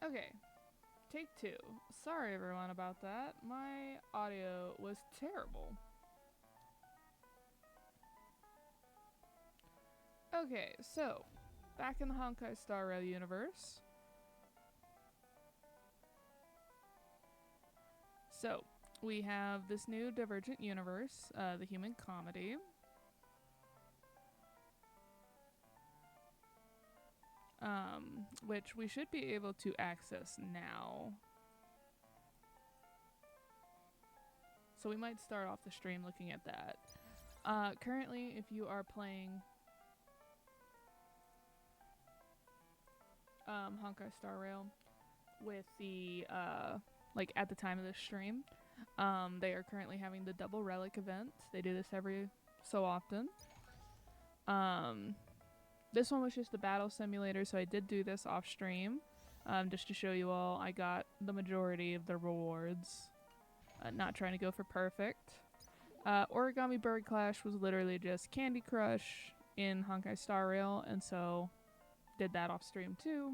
Okay, take two. Sorry everyone about that. My audio was terrible. Okay, so back in the Honkai Star Rail universe. So we have this new Divergent universe, the Human Comedy. Which we should be able to access now. So we might start off the stream looking at that. Currently, if you are playing Honkai Star Rail with the, like at the time of this stream, they are currently having the Double Relic event. They do this every so often. This one was just a battle simulator, so I did do this off stream, just to show you all. I got the majority of the rewards. Not trying to go for perfect. Origami Bird Clash was literally just Candy Crush in Honkai Star Rail, and so did that off stream too.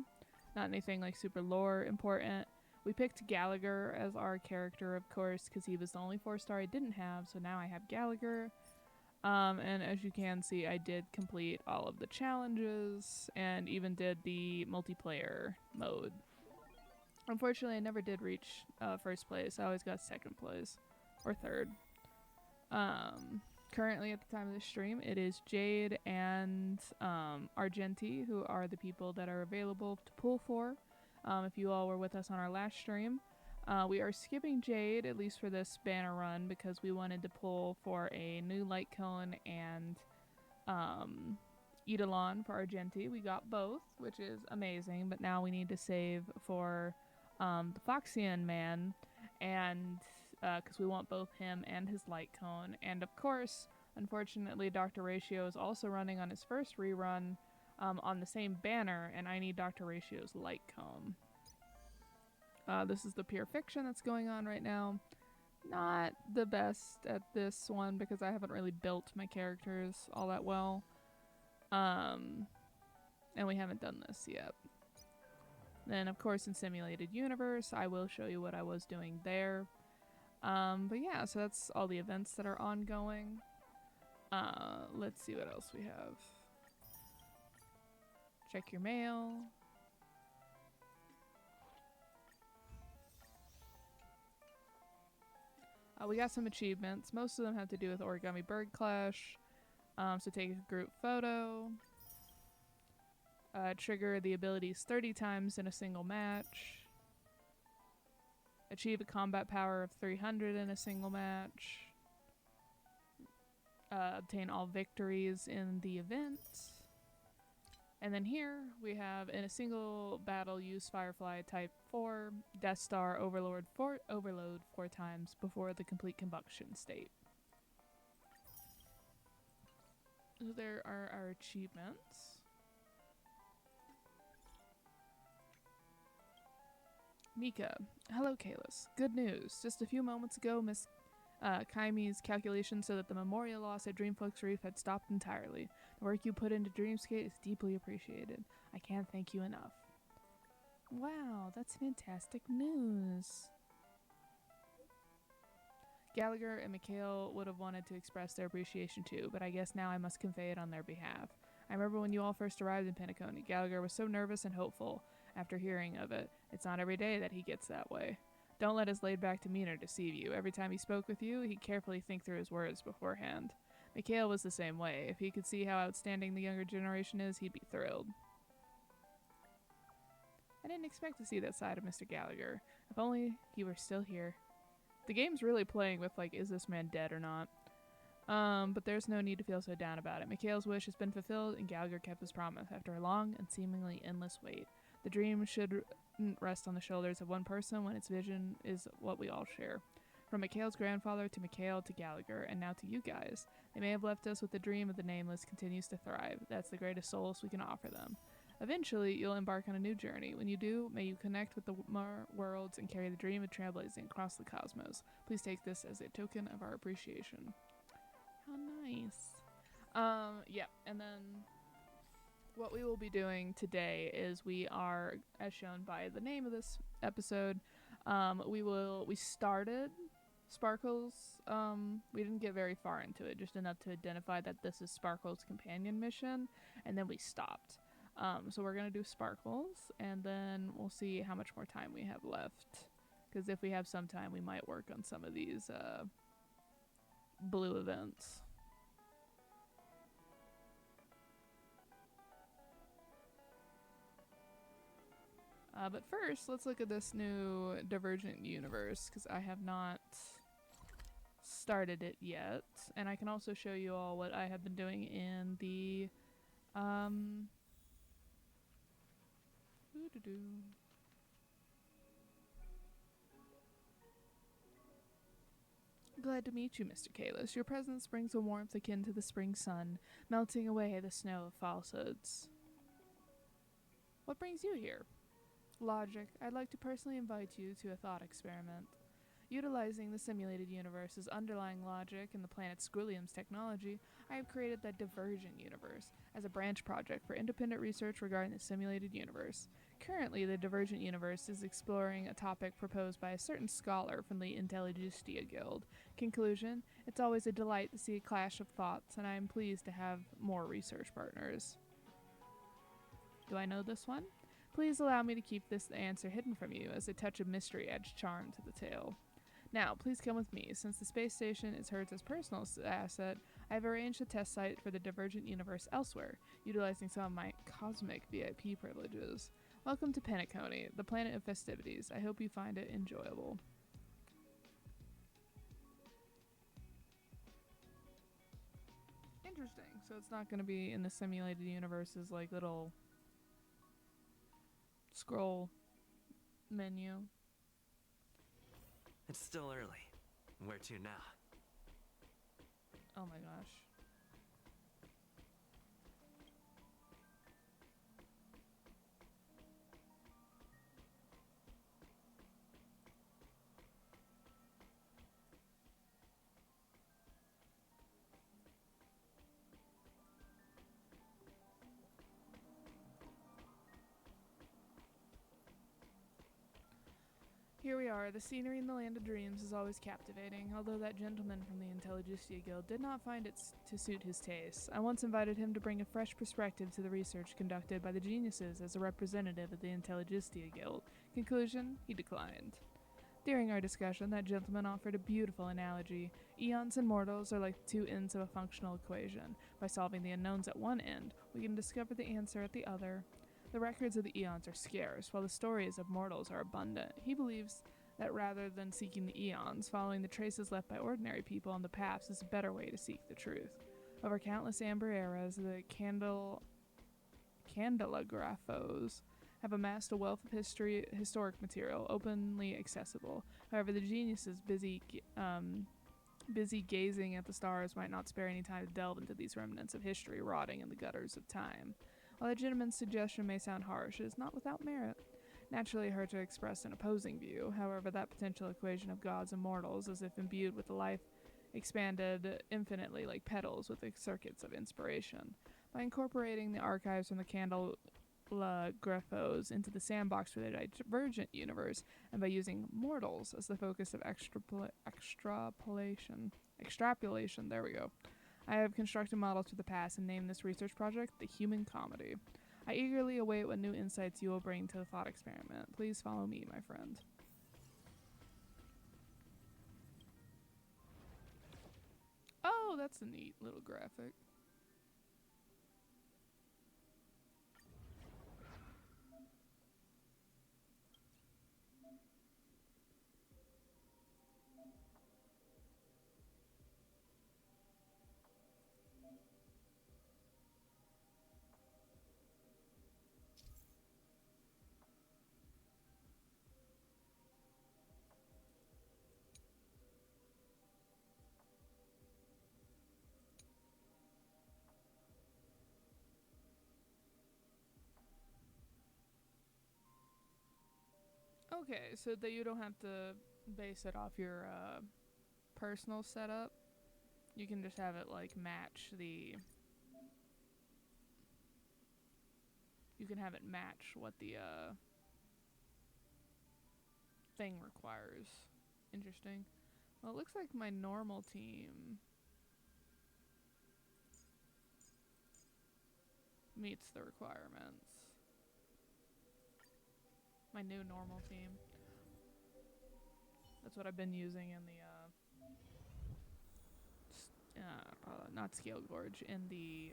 Not anything like super lore important. We picked Gallagher as our character, of course, because he was the only 4-star I didn't have, so now I have Gallagher. And as you can see, I did complete all of the challenges and even did the multiplayer mode. Unfortunately, I never did reach first place. I always got second place or third. Currently, at the time of the stream, it is Jade and Argenti who are the people that are available to pull for. If you all were with us on our last stream, we are skipping Jade, at least for this banner run, because we wanted to pull for a new light cone and Eidolon for Argenti. We got both, which is amazing, but now we need to save for the Foxian man, and because we want both him and his light cone. And of course, unfortunately, Dr. Ratio is also running on his first rerun on the same banner, and I need Dr. Ratio's light cone. This is the pure fiction that's going on right now. Not the best at this one because I haven't really built my characters all that well. And we haven't done this yet. Then, of course, in Simulated Universe, I will show you what I was doing there. But yeah, so that's all the events that are ongoing. Let's see what else we have. Check your mail. We got some achievements. Most of them have to do with Origami Bird Clash. So take a group photo. Trigger the abilities 30 times in a single match. Achieve a combat power of 300 in a single match. Obtain all victories in the event. And then here we have, in a single battle, use Firefly Type 4, Death Star Overload 4 times before the complete combustion state. So there are our achievements. Mika. Hello, Kalis. Good news. Just a few moments ago, Miss Kaimi's calculations so that the memorial loss at Dreamflux Reef had stopped entirely. The work you put into Dreamskate is deeply appreciated. I can't thank you enough. Wow, that's fantastic news. Gallagher and Mikhail would have wanted to express their appreciation too, but I guess now I must convey it on their behalf. I remember when you all first arrived in Penacony, Gallagher was so nervous and hopeful after hearing of it. It's not every day that he gets that way. Don't let his laid-back demeanor deceive you. Every time he spoke with you, he'd carefully think through his words beforehand. Mikhail was the same way. If he could see how outstanding the younger generation is, he'd be thrilled. I didn't expect to see that side of Mr. Gallagher. If only he were still here. The game's really playing with, like, is this man dead or not? But there's no need to feel so down about it. Mikhail's wish has been fulfilled, and Gallagher kept his promise after a long and seemingly endless wait. The dream should rest on the shoulders of one person when its vision is what we all share. From Mikhail's grandfather to Mikhail to Gallagher, and now to you guys. They may have left us with the dream, but the Nameless continues to thrive. That's the greatest solace we can offer them. Eventually, you'll embark on a new journey. When you do, may you connect with the worlds and carry the dream of trailblazing across the cosmos. Please take this as a token of our appreciation. How nice. Yeah, and then what we will be doing today is we are, as shown by the name of this episode, we started Sparkle's, we didn't get very far into it, just enough to identify that this is Sparkle's companion mission, and then we stopped. So we're gonna do Sparkles, and then we'll see how much more time we have left, because if we have some time, we might work on some of these, blue events. But first, let's look at this new Divergent universe, because I have not started it yet. And I can also show you all what I have been doing in the, Glad to meet you, Mr. Kalis. Your presence brings a warmth akin to the spring sun, melting away the snow of falsehoods. What brings you here? Logic. I'd like to personally invite you to a thought experiment. Utilizing the simulated universe's underlying logic and the planet Squillium's technology, I have created the Divergent universe as a branch project for independent research regarding the simulated universe. Currently, the Divergent universe is exploring a topic proposed by a certain scholar from the Intelligistia Guild. Conclusion: it's always a delight to see a clash of thoughts, and I am pleased to have more research partners. Do I know this one? Please allow me to keep this answer hidden from you, as a touch of mystery adds charm to the tale. Now, please come with me. Since the space station is Hertz's personal asset, I have arranged a test site for the Divergent universe elsewhere, utilizing some of my cosmic VIP privileges. Welcome to Penacony, the planet of festivities. I hope you find it enjoyable. Interesting. So it's not going to be in the simulated universe's like little scroll menu. It's still early. Where to now? Oh my gosh. Here we are. The scenery in the Land of Dreams is always captivating, although that gentleman from the Intelligistia Guild did not find it to suit his tastes. I once invited him to bring a fresh perspective to the research conducted by the geniuses as a representative of the Intelligistia Guild. Conclusion: he declined. During our discussion, that gentleman offered a beautiful analogy. Eons and mortals are like the two ends of a functional equation. By solving the unknowns at one end, we can discover the answer at the other. The records of the eons are scarce, while the stories of mortals are abundant. He believes that rather than seeking the eons, following the traces left by ordinary people on the paths is a better way to seek the truth. Over countless amber eras, the Candelagraphos have amassed a wealth of historic material, openly accessible. However, the geniuses busy gazing at the stars might not spare any time to delve into these remnants of history rotting in the gutters of time. While the gentleman's suggestion may sound harsh, it is not without merit. Naturally, Herta expressed an opposing view. However, that potential equation of gods and mortals, as if imbued with the life, expanded infinitely like petals with the circuits of inspiration. By incorporating the archives from the Candelagraphos into the sandbox for the Divergent universe, and by using mortals as the focus of extrapolation, there we go. I have constructed models for the past and named this research project the Human Comedy. I eagerly await what new insights you will bring to the thought experiment. Please follow me, my friend. Oh, that's a neat little graphic. Okay, so that you don't have to base it off your personal setup. You can just have it like match the you can have it match what the thing requires. Interesting. Well, it looks like my normal team meets the requirements. My new normal team. That's what I've been using in the not Scale Gorge, in the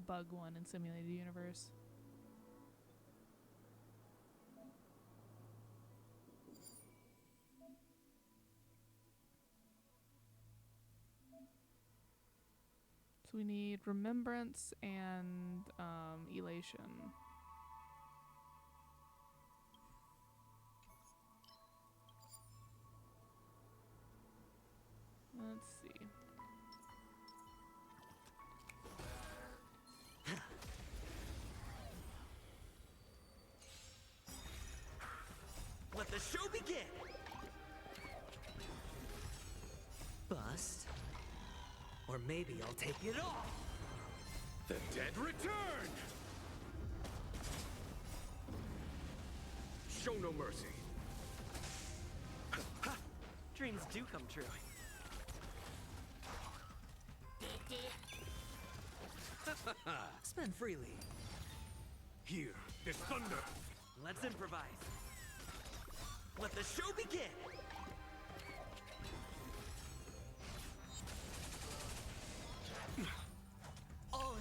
bug one in Simulated Universe. So we need Remembrance and Elation. Let's see. Let the show begin! Bust. Or maybe I'll take it all! The dead return! Show no mercy. Dreams do come true. Spend freely. Here, this thunder! Let's improvise. Let the show begin! All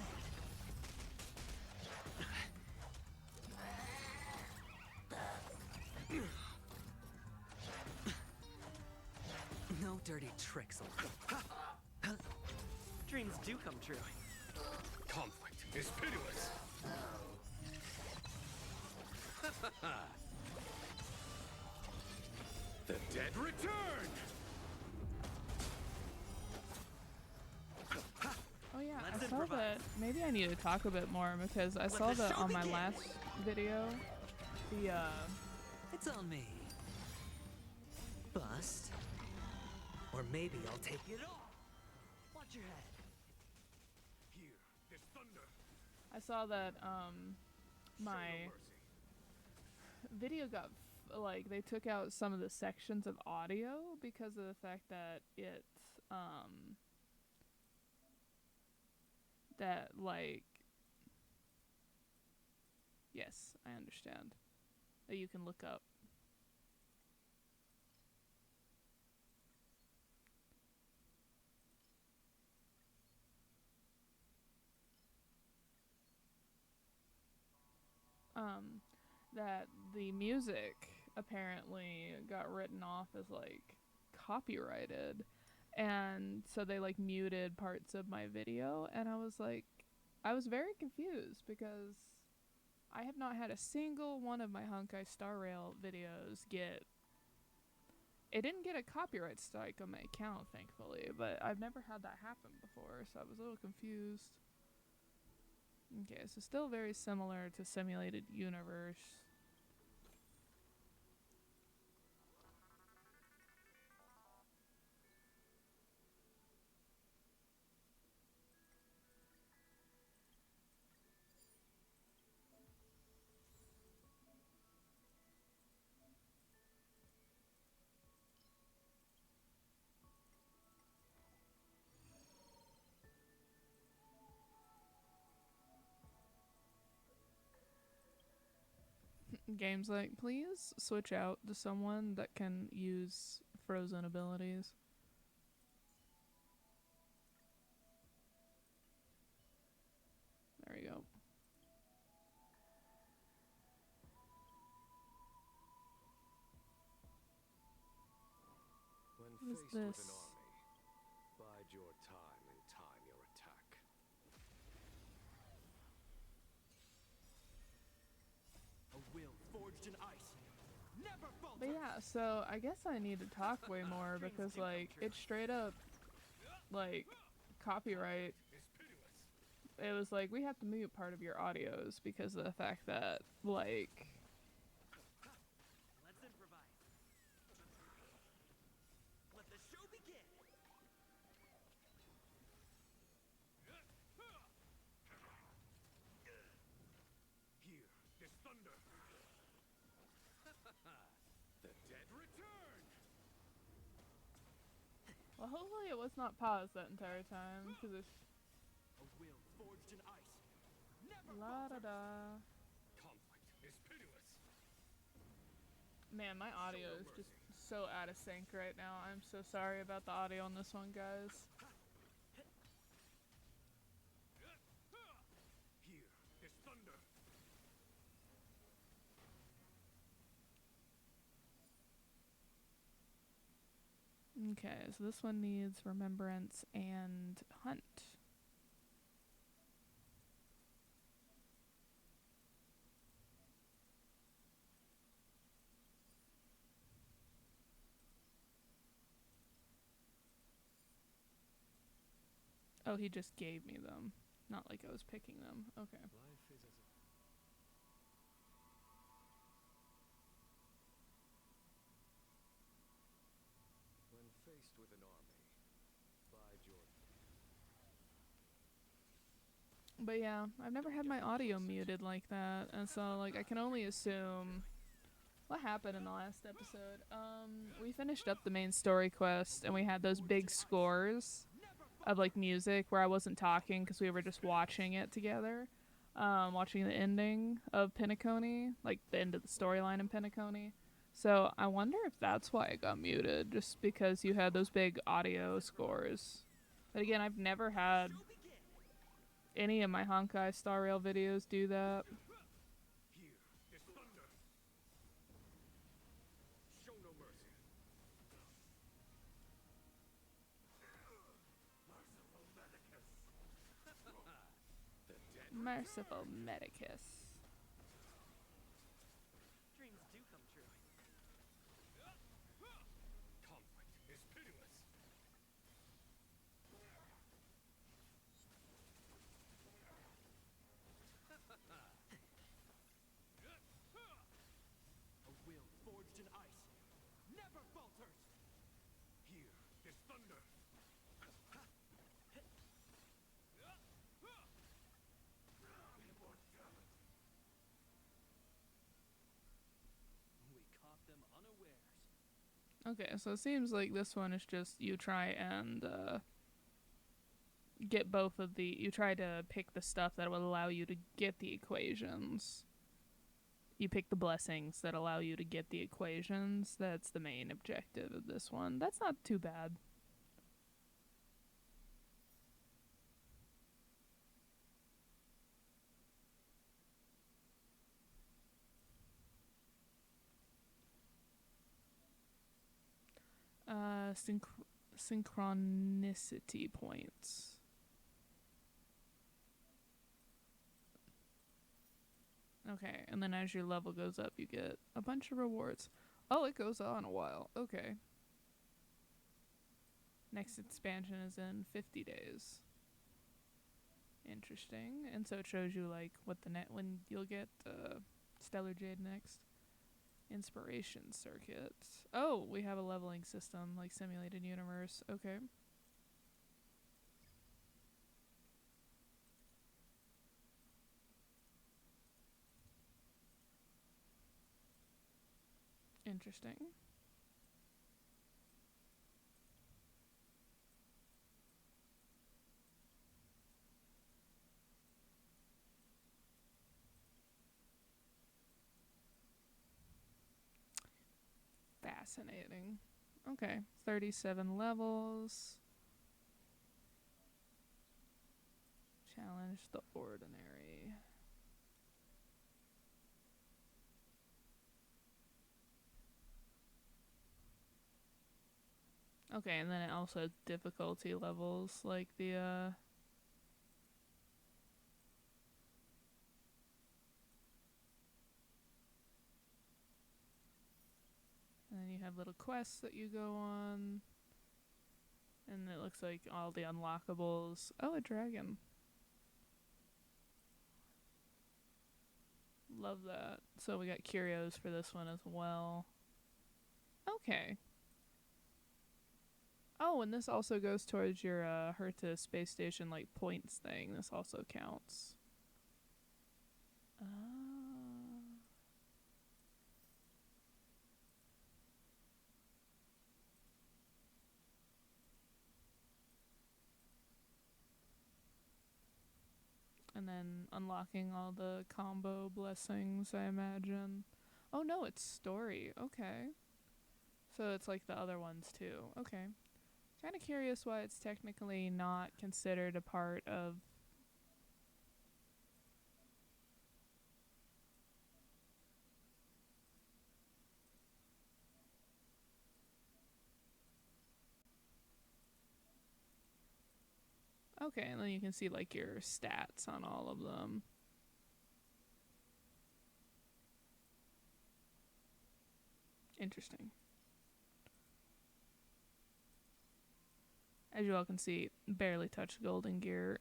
in. No dirty tricks. Dreams do come true. Conflict is pitiless! The dead return! Oh yeah, Let's I saw improvise. that. Maybe I need to talk a bit more because I saw the that show on my begin. last video. The It's on me. Bust. Or maybe I'll take it all. Watch your head. Here, this thunder! I saw that Show my no mercy. video got like they took out some of the sections of audio because of the fact that it that like yes, I understand that you can look up. That the music apparently got written off as like copyrighted, and so they like muted parts of my video, and I was very confused because I have not had a single one of my Honkai Star Rail videos get. It didn't get a copyright strike on my account, thankfully, but I've never had that happen before, so I was a little confused. Okay, so still very similar to Simulated Universe. Games like, please switch out to someone that can use frozen abilities. There we go. When What is faced with this? an army, bide your time and time your attack. A will forged in ice. Never falter. But yeah, so I guess I need to talk way more because like it's straight up like copyright. Is pitiless! It was like we have to mute part of your audios because of the fact that like Let's improvise. Let the show begin. Here, Well, hopefully it was not paused that entire time, because it's A will forged in ice. Never la da falters. da. Conflict is pitiless. Man, my audio is just so out of sync right now. I'm so sorry about the audio on this one, guys. Here is thunder. Okay, so this one needs remembrance and hunt. Oh, he just gave me them. Not like I was picking them. Okay. Life is as a... When faced with an army, bide your... But yeah, I've never had my audio muted like that, and so like I can only assume what happened in the last episode. We finished up the main story quest, and we had those big scores of like music where I wasn't talking because we were just watching it together, watching the ending of Penacony, like the end of the storyline in Penacony. So I wonder if that's why it got muted, just because you had those big audio scores. But again, I've never had any of my Honkai Star Rail videos do that. Here is thunder. Show no mercy. Merciful Medicus. Dreams do come true. Conflict is pitiless. A will forged in ice. Never falters. Here is thunder. We caught them unawares. Okay, so it seems like this one is just you try and get both of the. You try to pick the stuff that will allow you to get the equations. You pick the blessings that allow you to get the equations. That's the main objective of this one. That's not too bad. Synchronicity points. Okay, and then as your level goes up, you get a bunch of rewards. Oh, it goes on a while. Okay. Next expansion is in 50 days. Interesting. And so it shows you like what the net when you'll get Stellar Jade next. Inspiration circuits. Oh, we have a leveling system like simulated universe. Okay. Interesting. Fascinating. Okay, 37 levels. Challenge the ordinary. Okay, and then it also has difficulty levels like the and then you have little quests that you go on. And it looks like all the unlockables. Oh, a dragon. Love that. So we got curios for this one as well. Okay. Oh, and this also goes towards your Herta space station like points thing. This also counts. then unlocking all the combo blessings, I imagine. Oh no, it's story. Okay. So it's like the other ones too. Okay. Kind of curious why it's technically not considered a part of... Okay, and then you can see like your stats on all of them. Interesting. As you all can see, barely touched Golden Gear.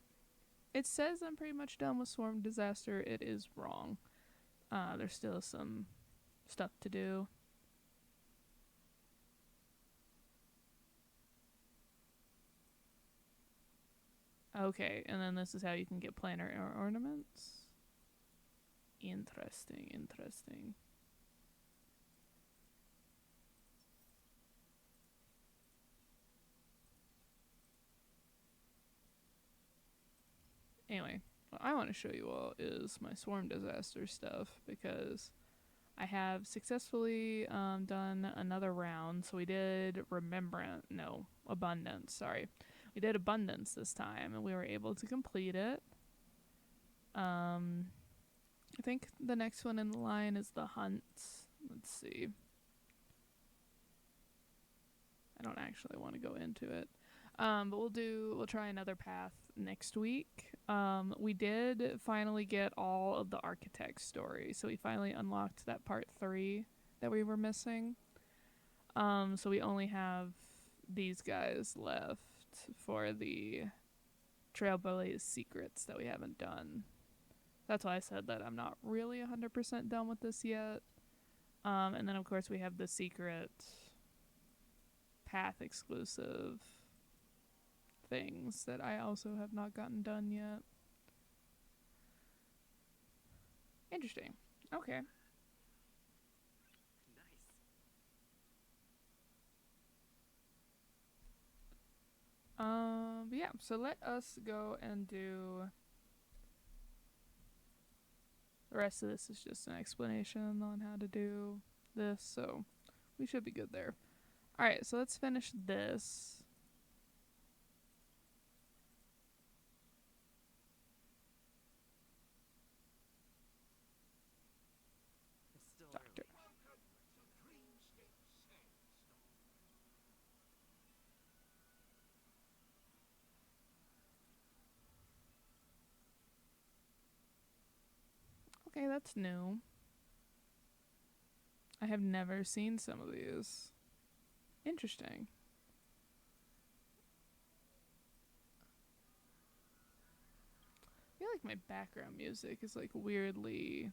It says I'm pretty much done with Swarm Disaster. It is wrong. There's still some stuff to do. Okay, and then this is how you can get planar ornaments. Interesting, interesting. Anyway, what I want to show you all is my Swarm Disaster stuff, because I have successfully done another round. So we did Abundance, sorry. We did Abundance this time, and we were able to complete it. I think the next one in the line is the Hunt. Let's see. I don't actually want to go into it. But we'll try another path next week. We did finally get all of the Architect story. So we finally unlocked that part 3 that we were missing. So we only have these guys left for the Trailblaze secrets that we haven't done. That's why I said that I'm not really 100% done with this yet. And then of course we have the secret path exclusive things that I also have not gotten done yet. Interesting. Okay. But yeah, so let us go and do... The rest of this is just an explanation on how to do this, so we should be good there. Alright, so let's finish this. Doctor. Okay, that's new. I have never seen some of these. Interesting. I feel like my background music is like weirdly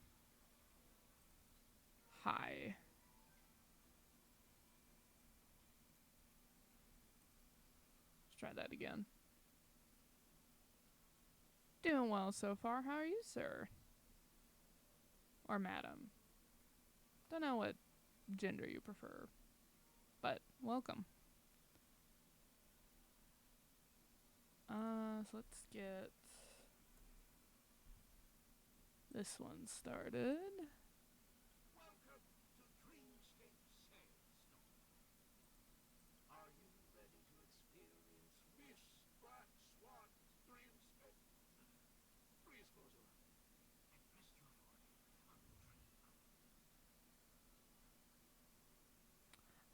high. Let's try that again. Doing well so far. How are you, sir? Or madam? Don't know what gender you prefer, but welcome. So let's get this one started.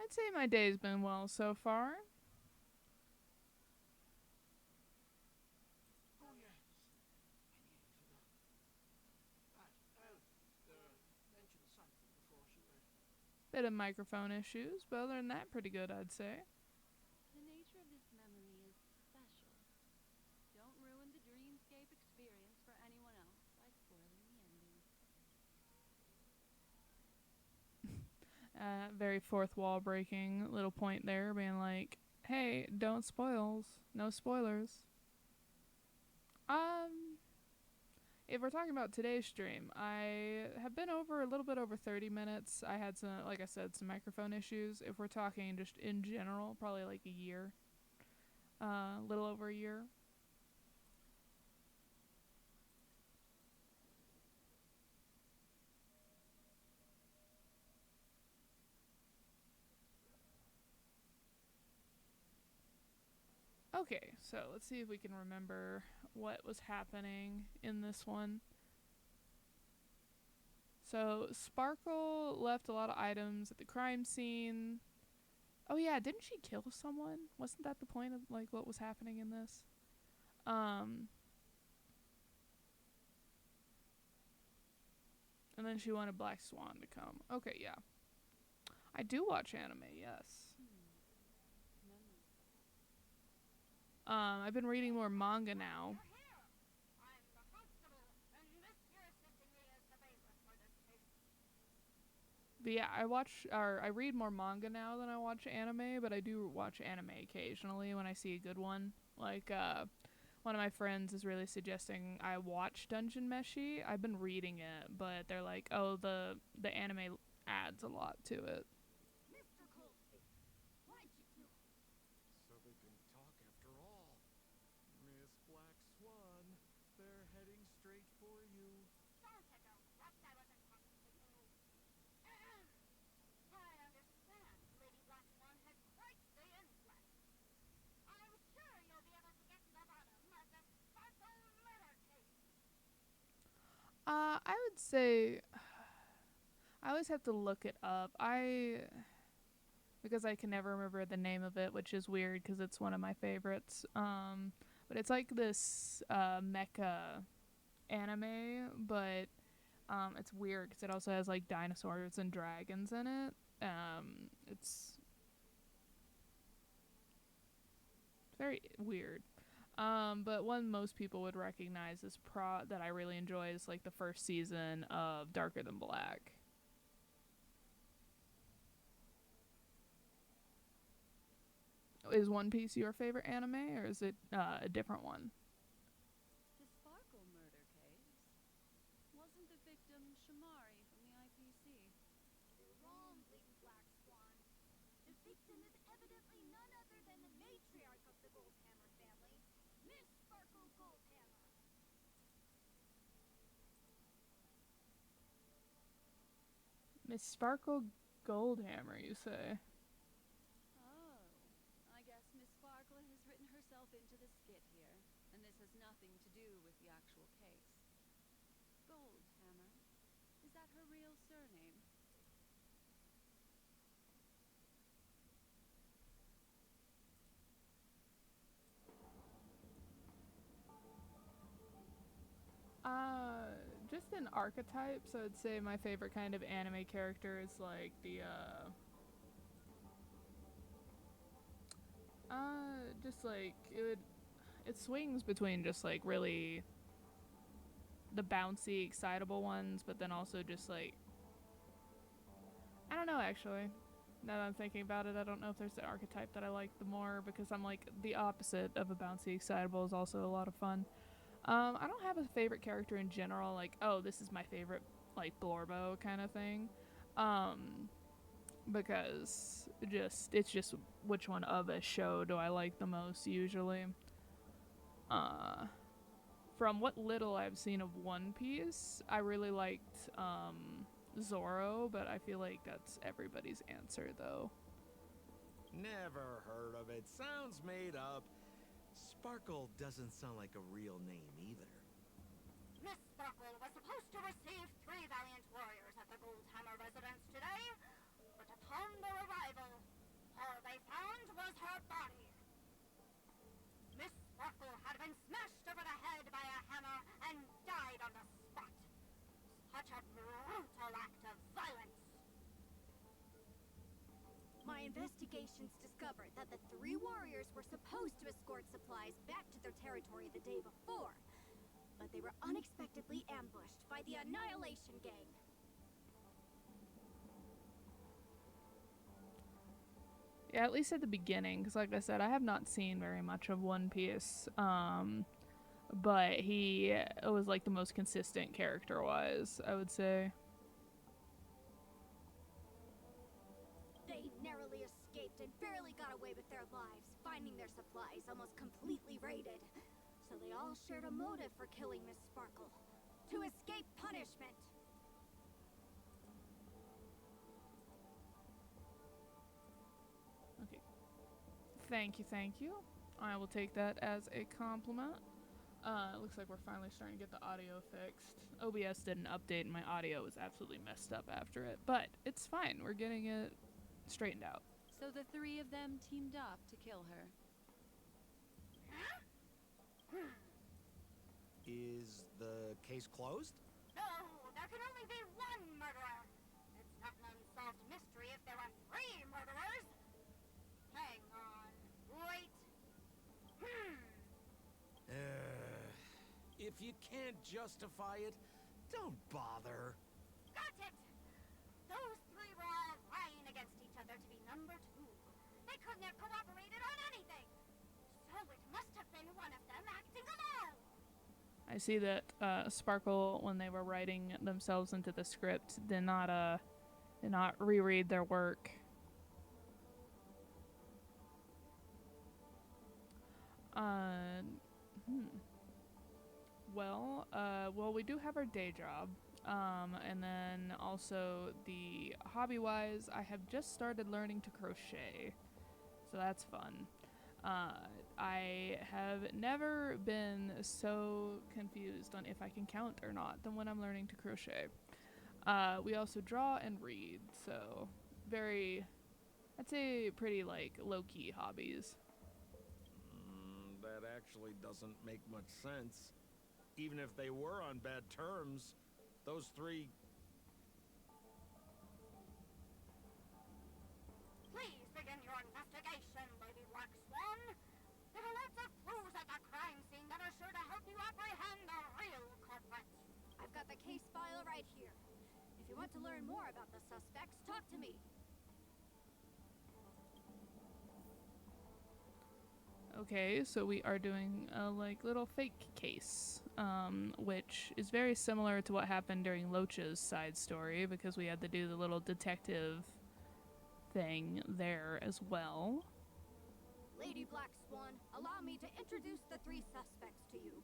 I'd say my day's been well so far. Bit of microphone issues, but other than that, pretty good, I'd say. The nature of this memory is special. Don't ruin the dreamscape experience for anyone else by spoiling the ending. Very fourth wall breaking little point there, being like, hey, don't spoils. No spoilers. If we're talking about today's stream, I have been over a little bit over 30 minutes. I had some, like I said, some microphone issues. If we're talking just in general, probably like a year. A little over a year. Okay, so let's see if we can remember what was happening in this one. So Sparkle left a lot of items at the crime scene. Oh yeah, didn't she kill someone? Wasn't that the point of like what was happening in this? And then she wanted Black Swan to come. Okay, yeah. I do watch anime, yes. I've been reading more manga now. But yeah, I read more manga now than I watch anime, but I do watch anime occasionally when I see a good one. Like, one of my friends is really suggesting I watch Dungeon Meshi. I've been reading it, but they're like, oh, the anime adds a lot to it. So they can talk after all. Miss Black Swan, they're heading straight for you. I would say I always have to look it up. Because I can never remember the name of it, which is weird because it's one of my favorites. But it's like this mecha anime, but it's weird because it also has like dinosaurs and dragons in it. It's very weird. But one most people would recognize is that I really enjoy is like the first season of Darker Than Black. Is One Piece your favorite anime, or is it a different one? The Sparkle murder case. Wasn't the victim Shamari from the IPC? Wrong, Lady Black Swan. The victim is evidently none other than the matriarch of the Goldhammer family, Miss Sparkle Goldhammer. Miss Sparkle Goldhammer, you say? Oh, I guess Miss Sparkle has written herself into the skit here, and this has nothing to do with the actual case. Goldhammer. Is that her real surname? Just in archetypes, I would say my favorite kind of anime character is like the just like it swings between just like really the bouncy, excitable ones, but then also just like I don't know actually. Now that I'm thinking about it, I don't know if there's an archetype that I like the more because I'm like the opposite of a bouncy, excitable is also a lot of fun. I don't have a favorite character in general, like, oh, this is my favorite, like, Blorbo kind of thing. Because it's just which one of a show do I like the most usually. From what little I've seen of One Piece, I really liked, Zoro, but I feel like that's everybody's answer, though. Never heard of it. Sounds made up. Sparkle doesn't sound like a real name either. Miss Sparkle was supposed to receive 3 valiant warriors at the Goldhammer residence today, but upon their arrival, all they found was her body. Miss Sparkle had been smashed over the head by a hammer and died on the spot. Such a brutal act of violence. My investigations discovered that the 3 warriors were supposed to escort supplies back to their territory the day before, but they were unexpectedly ambushed by the Annihilation Gang. Yeah, at least at the beginning, because like I said, I have not seen very much of One Piece. But he was like the most consistent character-wise, I would say. They narrowly escaped and barely got away with their lives, finding their supplies almost completely raided. So they all shared a motive for killing Miss Sparkle. To escape punishment. Okay. Thank you. I will take that as a compliment. It looks like we're finally starting to get the audio fixed. OBS did an update and my audio was absolutely messed up after it, but it's fine. We're getting it straightened out. So the three of them teamed up to kill her. Is the case closed? No, there can only be one murderer. It's not an unsolved mystery if there are 3 murderers. Hang on. Wait. If you can't justify it, don't bother. Got it! Those 3 were all vying against each other to be number 2. They couldn't have cooperated on anything. So it must have been one of them acting alone. I see that Sparkle, when they were writing themselves into the script, did not reread their work. Well, we do have our day job, and then also the hobby-wise, I have just started learning to crochet, so that's fun. I have never been so confused on if I can count or not than when I'm learning to crochet. We also draw and read, so I'd say pretty like low-key hobbies. That actually doesn't make much sense. Even if they were on bad terms, those 3... Please begin your investigation, Lady Black Swan. There are lots of clues at the crime scene that are sure to help you apprehend the real culprit. I've got the case file right here. If you want to learn more about the suspects, talk to me. Okay, so we are doing a little fake case, which is very similar to what happened during Loach's side story, because we had to do the little detective thing there as well. Lady Black Swan, allow me to introduce the 3 suspects to you.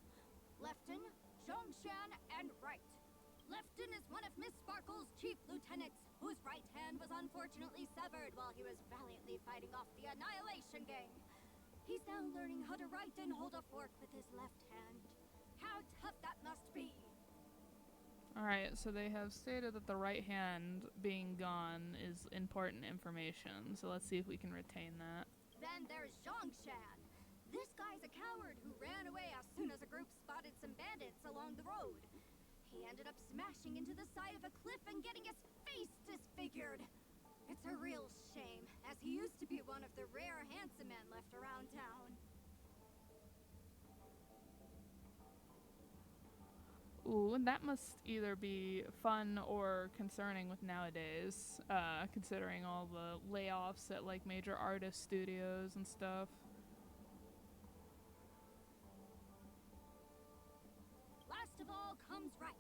Lefton, Zhongshan, and Wright. Lefton is one of Miss Sparkle's chief lieutenants, whose right hand was unfortunately severed while he was valiantly fighting off the Annihilation Gang. He's now learning how to write and hold a fork with his left hand. How tough that must be! Alright, so they have stated that the right hand being gone is important information, so let's see if we can retain that. Then there's Zhongshan. This guy's a coward who ran away as soon as a group spotted some bandits along the road. He ended up smashing into the side of a cliff and getting his face disfigured. It's a real shame, as he used to be one of the rare handsome men left around town. Ooh, that must either be fun or concerning with nowadays, considering all the layoffs at major artist studios and stuff. Last of all comes Wright.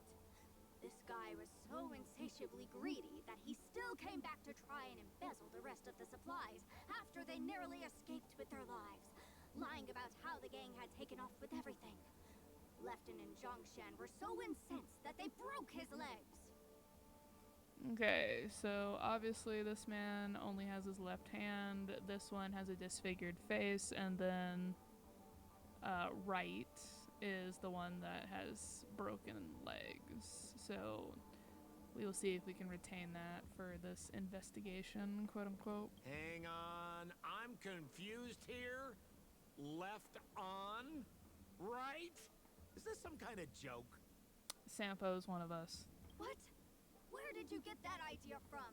This guy was so insatiably greedy that he still came back to try and embezzle the rest of the supplies after they narrowly escaped with their lives, lying about how the gang had taken off with everything. Lefton and Zhongshan were so incensed that they broke his legs. Okay, so obviously this man only has his left hand, this one has a disfigured face, and then Wright is the one that has broken legs. So we will see if we can retain that for this investigation, quote unquote. Hang on, I'm confused here. Left on? Right? Is this some kind of joke? Sampo's one of us. What? Where did you get that idea from?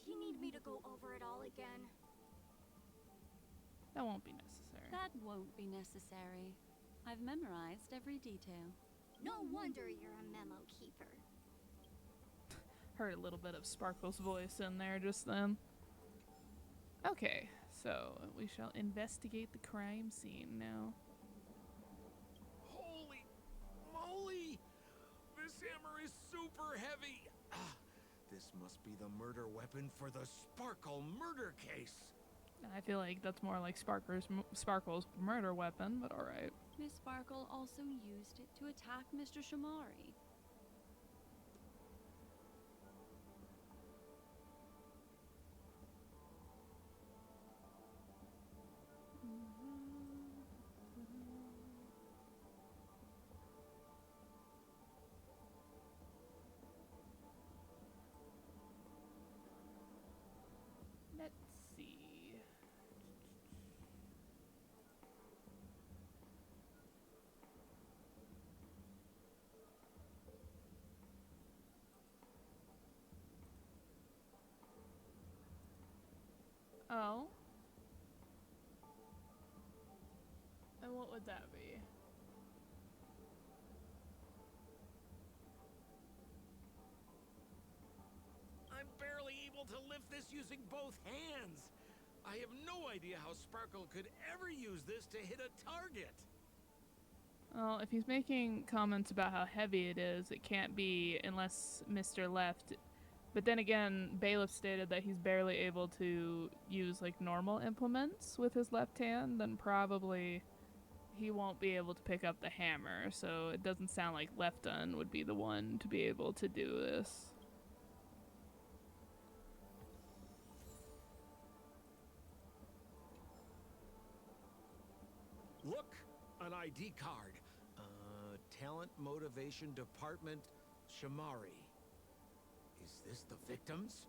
Do you need me to go over it all again? That won't be necessary. That won't be necessary. I've memorized every detail. No wonder you're a memo keeper. Heard a little bit of Sparkle's voice in there just then. Okay, so we shall investigate the crime scene now. Holy moly! This hammer is super heavy! This must be the murder weapon for the Sparkle murder case. I feel like that's more like Sparkle's murder weapon, but alright. Miss Sparkle also used it to attack Mr. Shamari. let's see. Oh. And what would that be? I'm barely able to lift this using both hands. I have no idea how Sparkle could ever use this to hit a target. Well, if he's making comments about how heavy it is, it can't be unless Mr. Left. But then again, Bailiff stated that he's barely able to use like normal implements with his left hand, then probably he won't be able to pick up the hammer. So it doesn't sound like Lefton would be the one to be able to do this. Look, an ID card. Talent Motivation Department, Shamari. Is this the victims?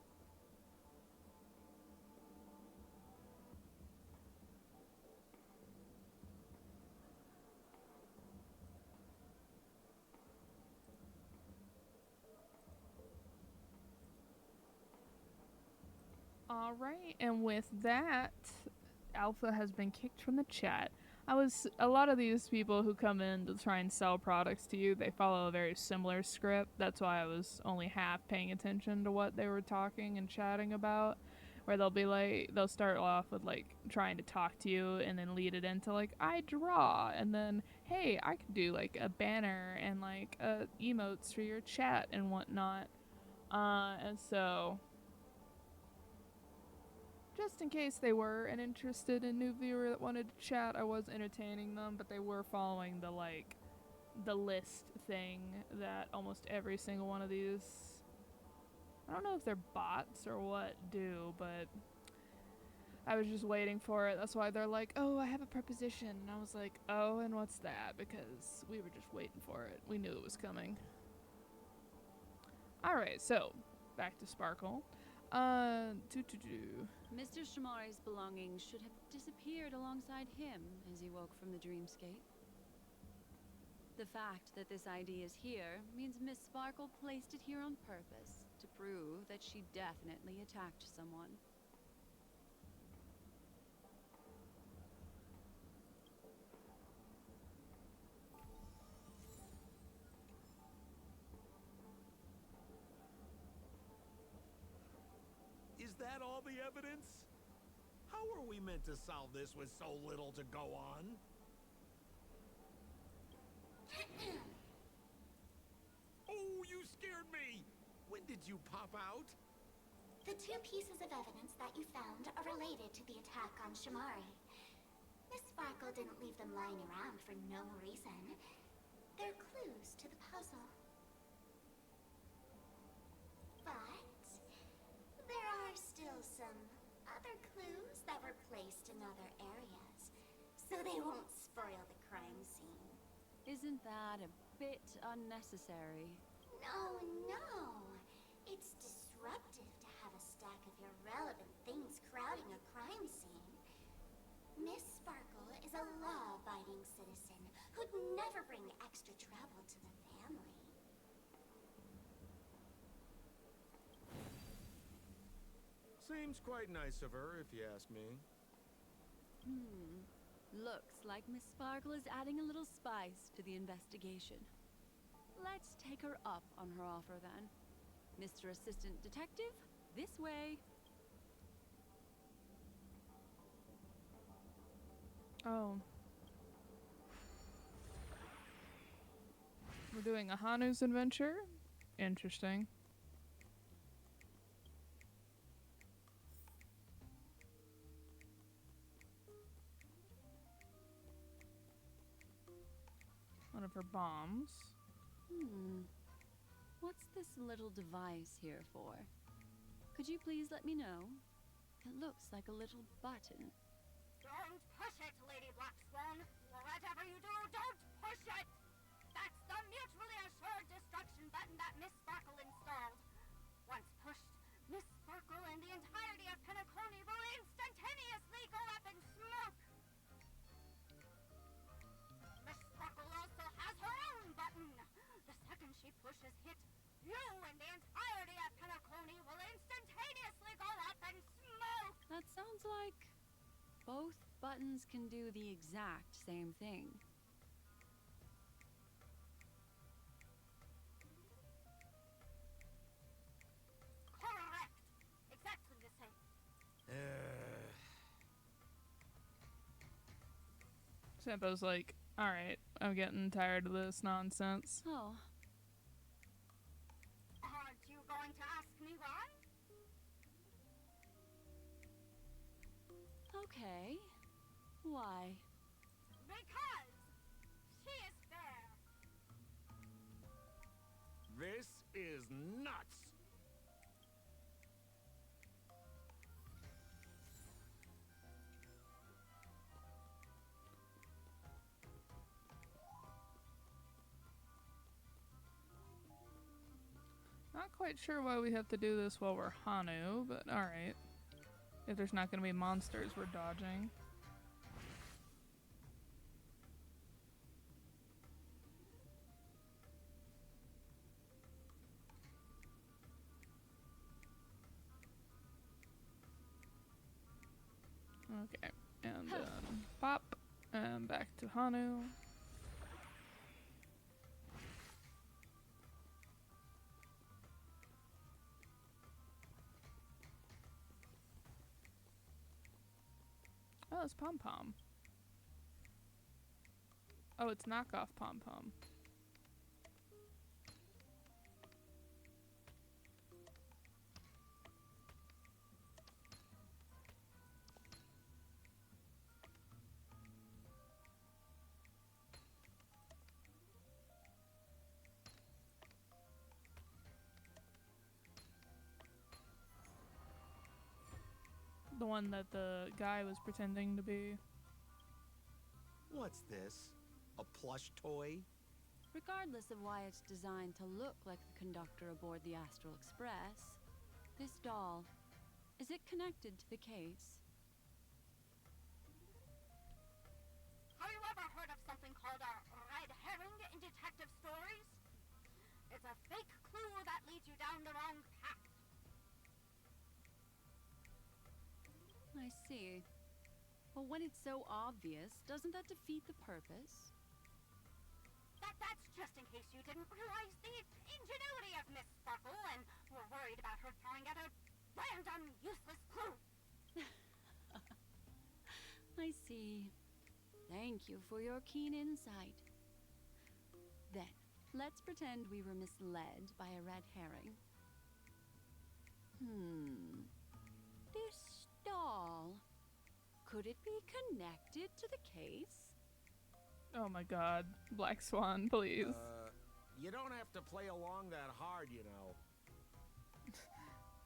All right, and with that, Alpha has been kicked from the chat. A lot of these people who come in to try and sell products to you, they follow a very similar script. That's why I was only half paying attention to what they were talking and chatting about. Where they'll start off with like trying to talk to you and then lead it into like, I draw, and then, hey, I could do like a banner and like emotes for your chat and whatnot. And so, just in case they were an interested in new viewer that wanted to chat, I was entertaining them, but they were following the list thing that almost every single one of these, I don't know if they're bots or what, do, but I was just waiting for it. That's why they're like, oh, I have a preposition. And I was like, oh, and what's that? Because we were just waiting for it. We knew it was coming. Alright, so, back to Sparkle. Mr. Shamari's belongings should have disappeared alongside him as he woke from the dreamscape. The fact that this ID is here means Miss Sparkle placed it here on purpose to prove that she definitely attacked someone. Is that all the evidence? How are we meant to solve this with so little to go on? Oh, you scared me! When did you pop out? The two pieces of evidence that you found are related to the attack on Shamari. Miss Sparkle didn't leave them lying around for no reason. They're clues to the puzzle. But there are still some other clues that were placed in other areas, so they won't spoil the crime scene. Isn't that a bit unnecessary? No, no. It's disruptive to have a stack of irrelevant things crowding a crime scene. Miss Sparkle is a law-abiding citizen who'd never bring extra trouble to the family. Seems quite nice of her, if you ask me. Looks like Miss Sparkle is adding a little spice to the investigation. Let's take her up on her offer then. Mr. Assistant Detective, this way. Oh. We're doing a Hanu's adventure? Interesting. One of her bombs. What's this little device here for? Could you please let me know? It looks like a little button. Don't push it, Lady Black Swan. Whatever you do, don't push it! That's the mutually assured destruction button that Miss Sparkle installed. Once pushed, Miss Sparkle and the entirety of Penacony will you and the entirety of Penacony will instantaneously go up in smoke! That sounds like both buttons can do the exact same thing. Correct! Exactly the same. Sampo's like, alright, I'm getting tired of this nonsense. Oh, Aren't you going to ask me why? okay. Why? Because she is fair. This is nuts! Not quite sure why we have to do this while we're Hanu, but alright. If there's not gonna be monsters we're dodging. Okay, and then pop, and back to Hanu. Oh, it's Pom Pom. Oh, it's knockoff Pom Pom. The one that the guy was pretending to be. What's this? A plush toy? Regardless of why it's designed to look like the conductor aboard the Astral Express, this doll, is it connected to the case? Have you ever heard of something called a red herring in detective stories? It's a fake clue that leads you down the wrong path. I see. But when it's so obvious, doesn't that defeat the purpose? That's just in case you didn't realize the ingenuity of Miss Sparkle and were worried about her throwing out a random, useless clue. I see. Thank you for your keen insight. Then, let's pretend we were misled by a red herring. This doll, could it be connected to the case? Oh my god. Black Swan, please. You don't have to play along that hard, you know.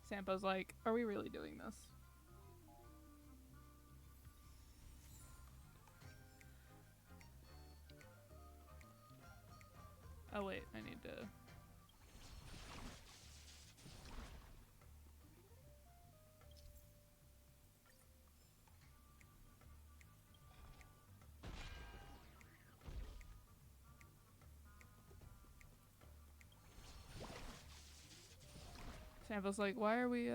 Sampo's like, are we really doing this? Oh wait, I need to... Sampo's like, why are we,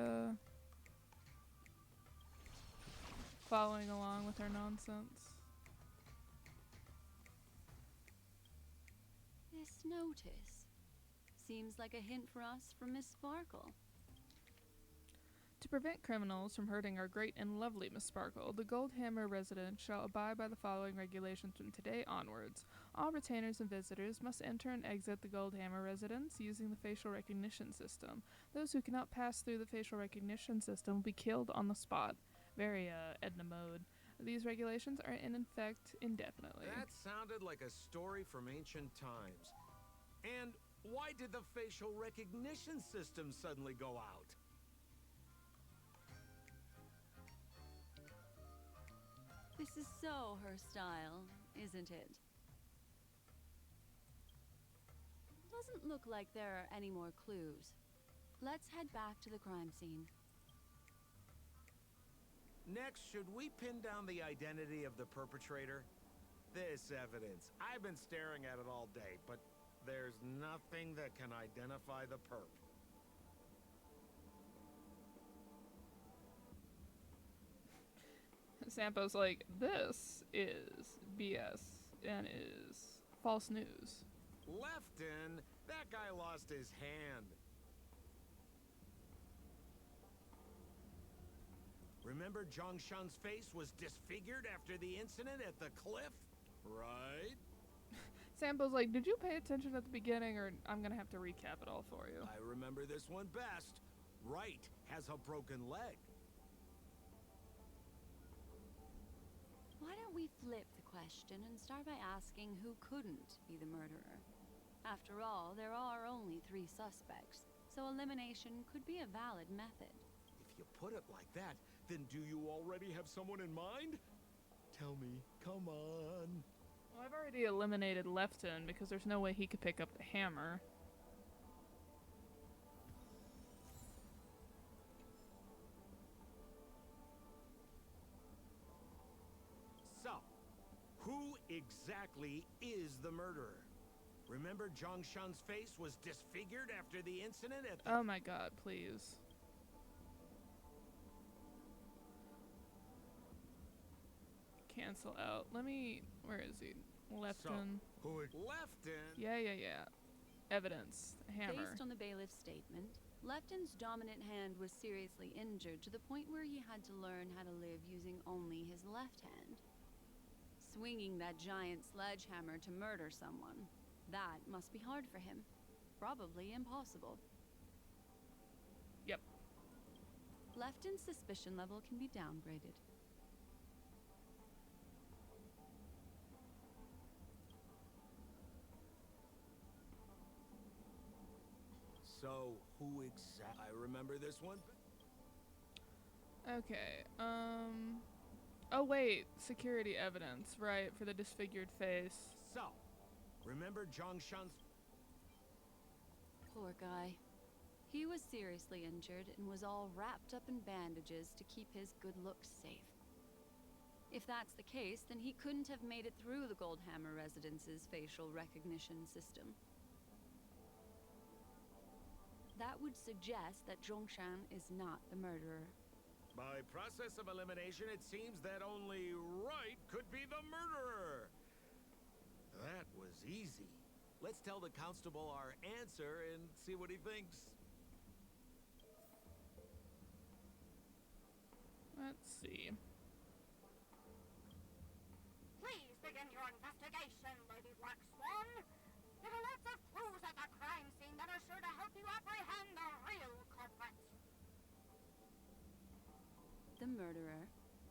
following along with our nonsense? This notice seems like a hint for us from Miss Sparkle. To prevent criminals from hurting our great and lovely Miss Sparkle, the Goldhammer residents shall abide by the following regulations from today onwards. All retainers and visitors must enter and exit the Goldhammer residence using the facial recognition system. Those who cannot pass through the facial recognition system will be killed on the spot. Very, Edna mode. These regulations are in effect indefinitely. That sounded like a story from ancient times. And why did the facial recognition system suddenly go out? This is so her style, isn't it? Doesn't look like there are any more clues. Let's head back to the crime scene. Next, should we pin down the identity of the perpetrator? This evidence, I've been staring at it all day, but There's nothing that can identify the perp. Sampo's like, this is BS and is false news. Lefton, that guy lost his hand. Remember Zhongshan's face was disfigured after the incident at the cliff? Right? Sampo's like, did you pay attention at the beginning, or I'm gonna have to recap it all for you? I remember this one best. Right has a broken leg. Why don't we flip the question and start by asking who couldn't be the murderer? After all, there are only 3 suspects, so elimination could be a valid method. If you put it like that, then do you already have someone in mind? Tell me, come on. Well, I've already eliminated Lefton because there's no way he could pick up the hammer. So, who exactly is the murderer? Remember Zhongshan's face was disfigured after the incident at the... Oh my god, please. Cancel out. Let me... Where is he? Lefton. So, who Lefton? Yeah. Evidence. Hammer. Based on the bailiff's statement, Lefton's dominant hand was seriously injured to the point where he had to learn how to live using only his left hand. Swinging that giant sledgehammer to murder someone, that must be hard for him. Probably impossible. Yep. Lefton's suspicion level can be downgraded. So, who exactly... I remember this one. Okay, Oh wait, security evidence, right, for the disfigured face. So, remember Zhongshan's... Poor guy. He was seriously injured and was all wrapped up in bandages to keep his good looks safe. If that's the case, then he couldn't have made it through the Goldhammer Residence's facial recognition system. That would suggest that Zhongshan is not the murderer. By process of elimination, it seems that only Right could be the murderer. That was easy. Let's tell the constable our answer and see what he thinks. Let's see. Please begin your investigation, Lady Black Swan. There are lots of clues at the crime scene that are sure to help you apprehend the real culprit. The murderer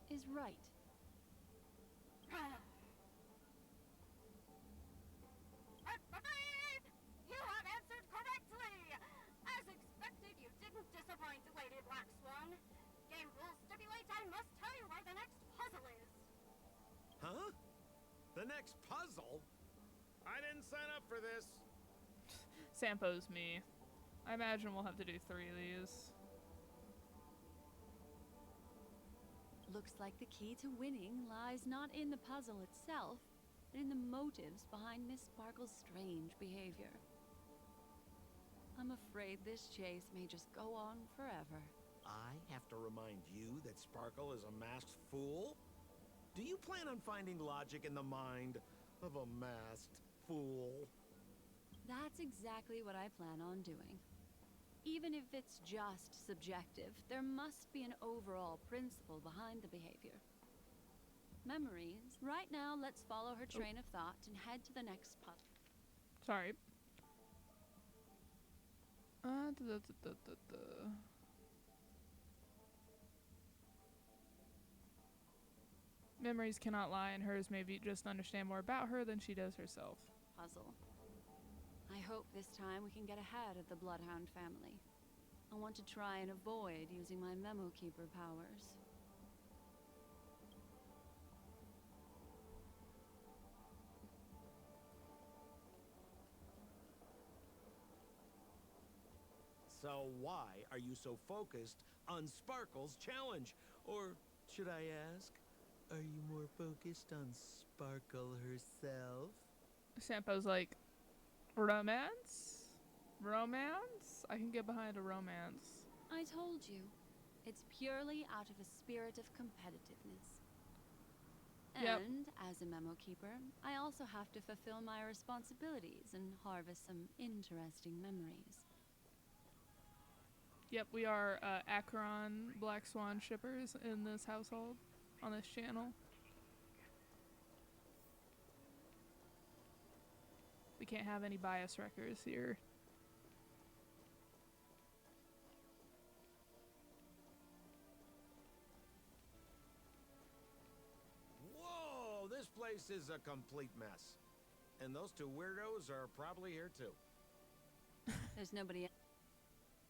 is Right. You have answered correctly! As expected, you didn't disappoint, Lady Black Swan. Game rules stipulate I must tell you where the next puzzle is. Huh? The next puzzle? I didn't sign up for this. Sampo's me. I imagine we'll have to do 3 of these. Looks like the key to winning lies not in the puzzle itself, but in the motives behind Miss Sparkle's strange behavior. I'm afraid this chase may just go on forever. I have to remind you that Sparkle is a masked fool? Do you plan on finding logic in the mind of a masked fool? That's exactly what I plan on doing. Even if it's just subjective, there must be an overall principle behind the behavior. Memories. Right now, let's follow her train of thought and head to the next puzzle. Sorry. Memories cannot lie, and hers maybe just understand more about her than she does herself. Puzzle. I hope this time we can get ahead of the Bloodhound family. I want to try and avoid using my Memo Keeper powers. So why are you so focused on Sparkle's challenge? Or should I ask, are you more focused on Sparkle herself? Sampo's like, Romance? Romance? I can get behind a romance. I told you. It's purely out of a spirit of competitiveness. Yep. And as a memo keeper, I also have to fulfill my responsibilities and harvest some interesting memories. Yep, we are Acheron Black Swan shippers in this household, on this channel. We can't have any bias wreckers here. Whoa, this place is a complete mess. And those two weirdos are probably here too. There's nobody else.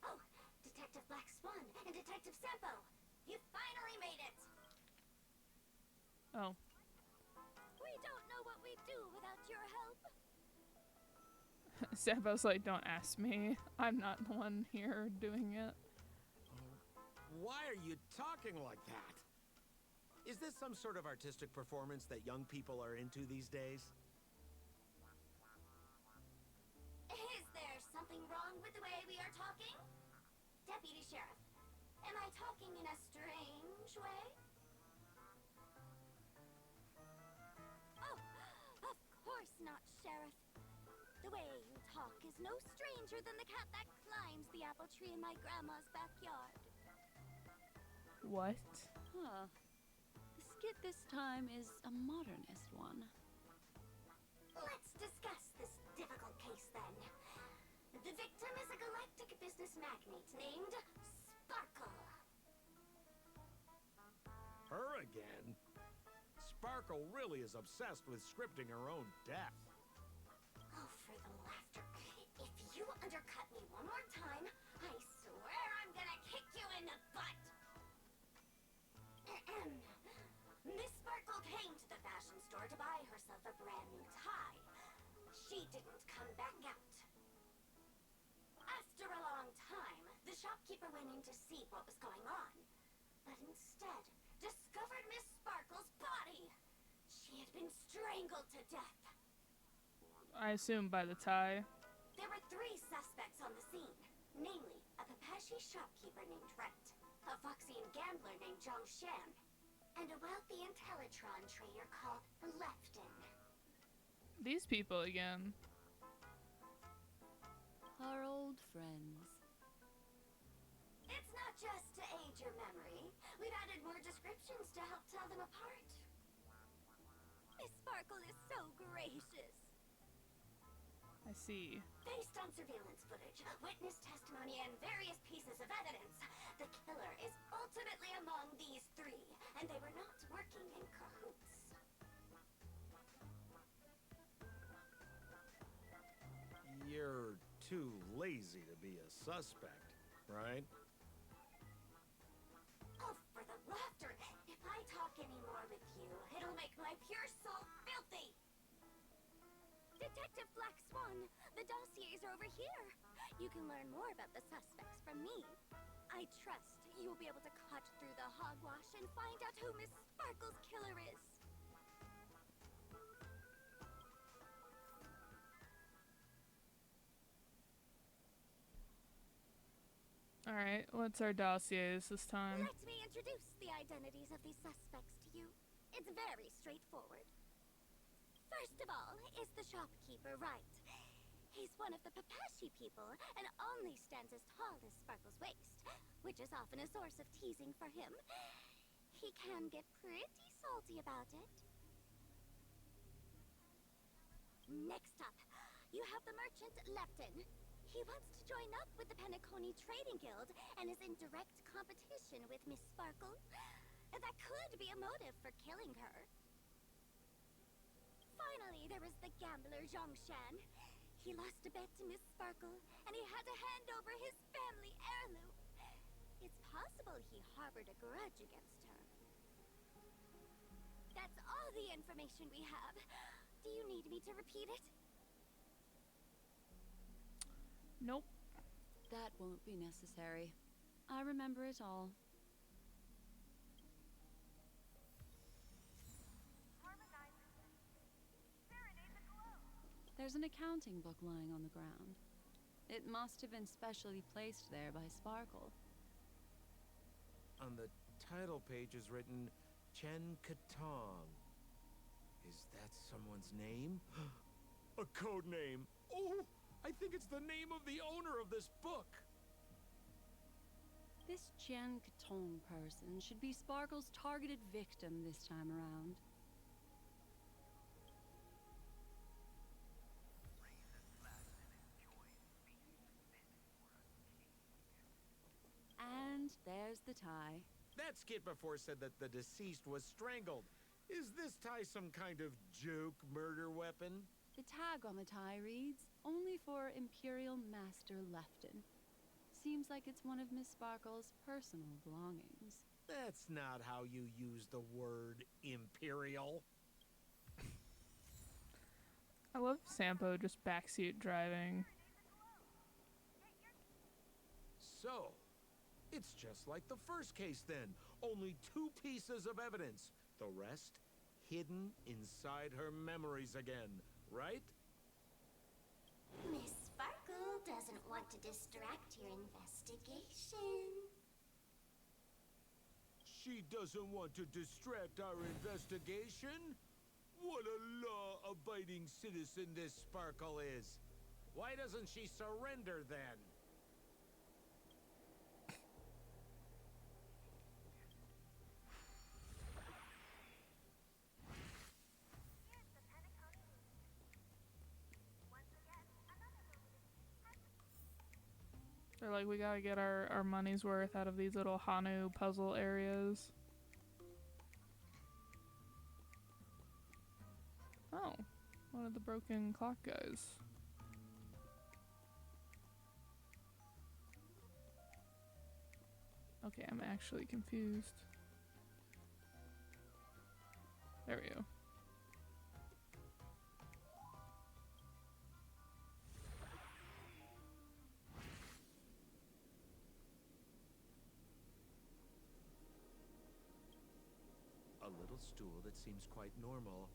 Oh, Detective Black Swan and Detective Sampo. You finally made it. Oh. We don't know what we'd do without your help. Sampo's like, don't ask me. I'm not the one here doing it. Why are you talking like that? Is this some sort of artistic performance that young people are into these days? Is there something wrong with the way we are talking? Deputy Sheriff, am I talking in a strange way? Oh, of course not, Sheriff. The way you talk is no stranger than the cat that climbs the apple tree in my grandma's backyard. What? Huh. The skit this time is a modernist one. Let's discuss this difficult case then. The victim is a galactic business magnate named Sparkle. Her again? Sparkle really is obsessed with scripting her own death. Oh, for the laughter. If you undercut me one more time, I swear I'm gonna kick you in the butt. Miss Sparkle came to the fashion store to buy herself a brand new tie. She didn't come back out. After a long time, the shopkeeper went in to see what was going on, but instead discovered Miss Sparkle's body. She had been strangled to death. I assume by the tie. There were 3 suspects on the scene, namely a Papashi shopkeeper named Wright, a Foxian gambler named Zhang Shan, and a wealthy Intellitron trader called Lefton. These people again. Our old friends. It's not just to aid your memory. We've added more descriptions to help tell them apart. Miss Sparkle is so gracious. I see. Based on surveillance footage, witness testimony, and various pieces of evidence, the killer is ultimately among these 3, and they were not working in cahoots. You're too lazy to be a suspect, right? Oh, for the laughter! If I talk any more with you, it'll make my pure soul filthy! Detective Black Swan, the dossiers are over here. You can learn more about the suspects from me. I trust you'll be able to cut through the hogwash and find out who Miss Sparkle's killer is. Alright, what's our dossiers this time? Let me introduce the identities of these suspects to you. It's very straightforward. First of all is the shopkeeper, Wright. He's one of the Papashi people and only stands as tall as Sparkle's waist, which is often a source of teasing for him. He can get pretty salty about it. Next up, you have the merchant Lefton. He wants to join up with the Penacony Trading Guild and is in direct competition with Miss Sparkle. That could be a motive for killing her. Finally, there is the gambler Zhang Shan. He lost a bet to Miss Sparkle, and he had to hand over his family heirloom. It's possible he harbored a grudge against her. That's all the information we have. Do you need me to repeat it? Nope. That won't be necessary. I remember it all. There's an accounting book lying on the ground. It must have been specially placed there by Sparkle. On the title page is written Chen Katong. Is that someone's name? A code name. Oh, I think it's the name of the owner of this book. This Chen Katong person should be Sparkle's targeted victim this time around. And there's the tie. That skit before said that the deceased was strangled. Is this tie some kind of joke murder weapon? The tag on the tie reads, "Only for Imperial Master Lefton." Seems like it's one of Miss Sparkle's personal belongings. That's not how you use the word imperial. I love Sampo just backseat driving. So, it's just like the first case then. Only 2 pieces of evidence. The rest hidden inside her memories again, right? Miss Sparkle doesn't want to distract your investigation. She doesn't want to distract our investigation? What a law-abiding citizen this Sparkle is. Why doesn't she surrender then? They're like, we gotta get our money's worth out of these little Hanu puzzle areas. Oh, one of the broken clock guys. Okay, I'm actually confused. There we go. A little stool that seems quite normal.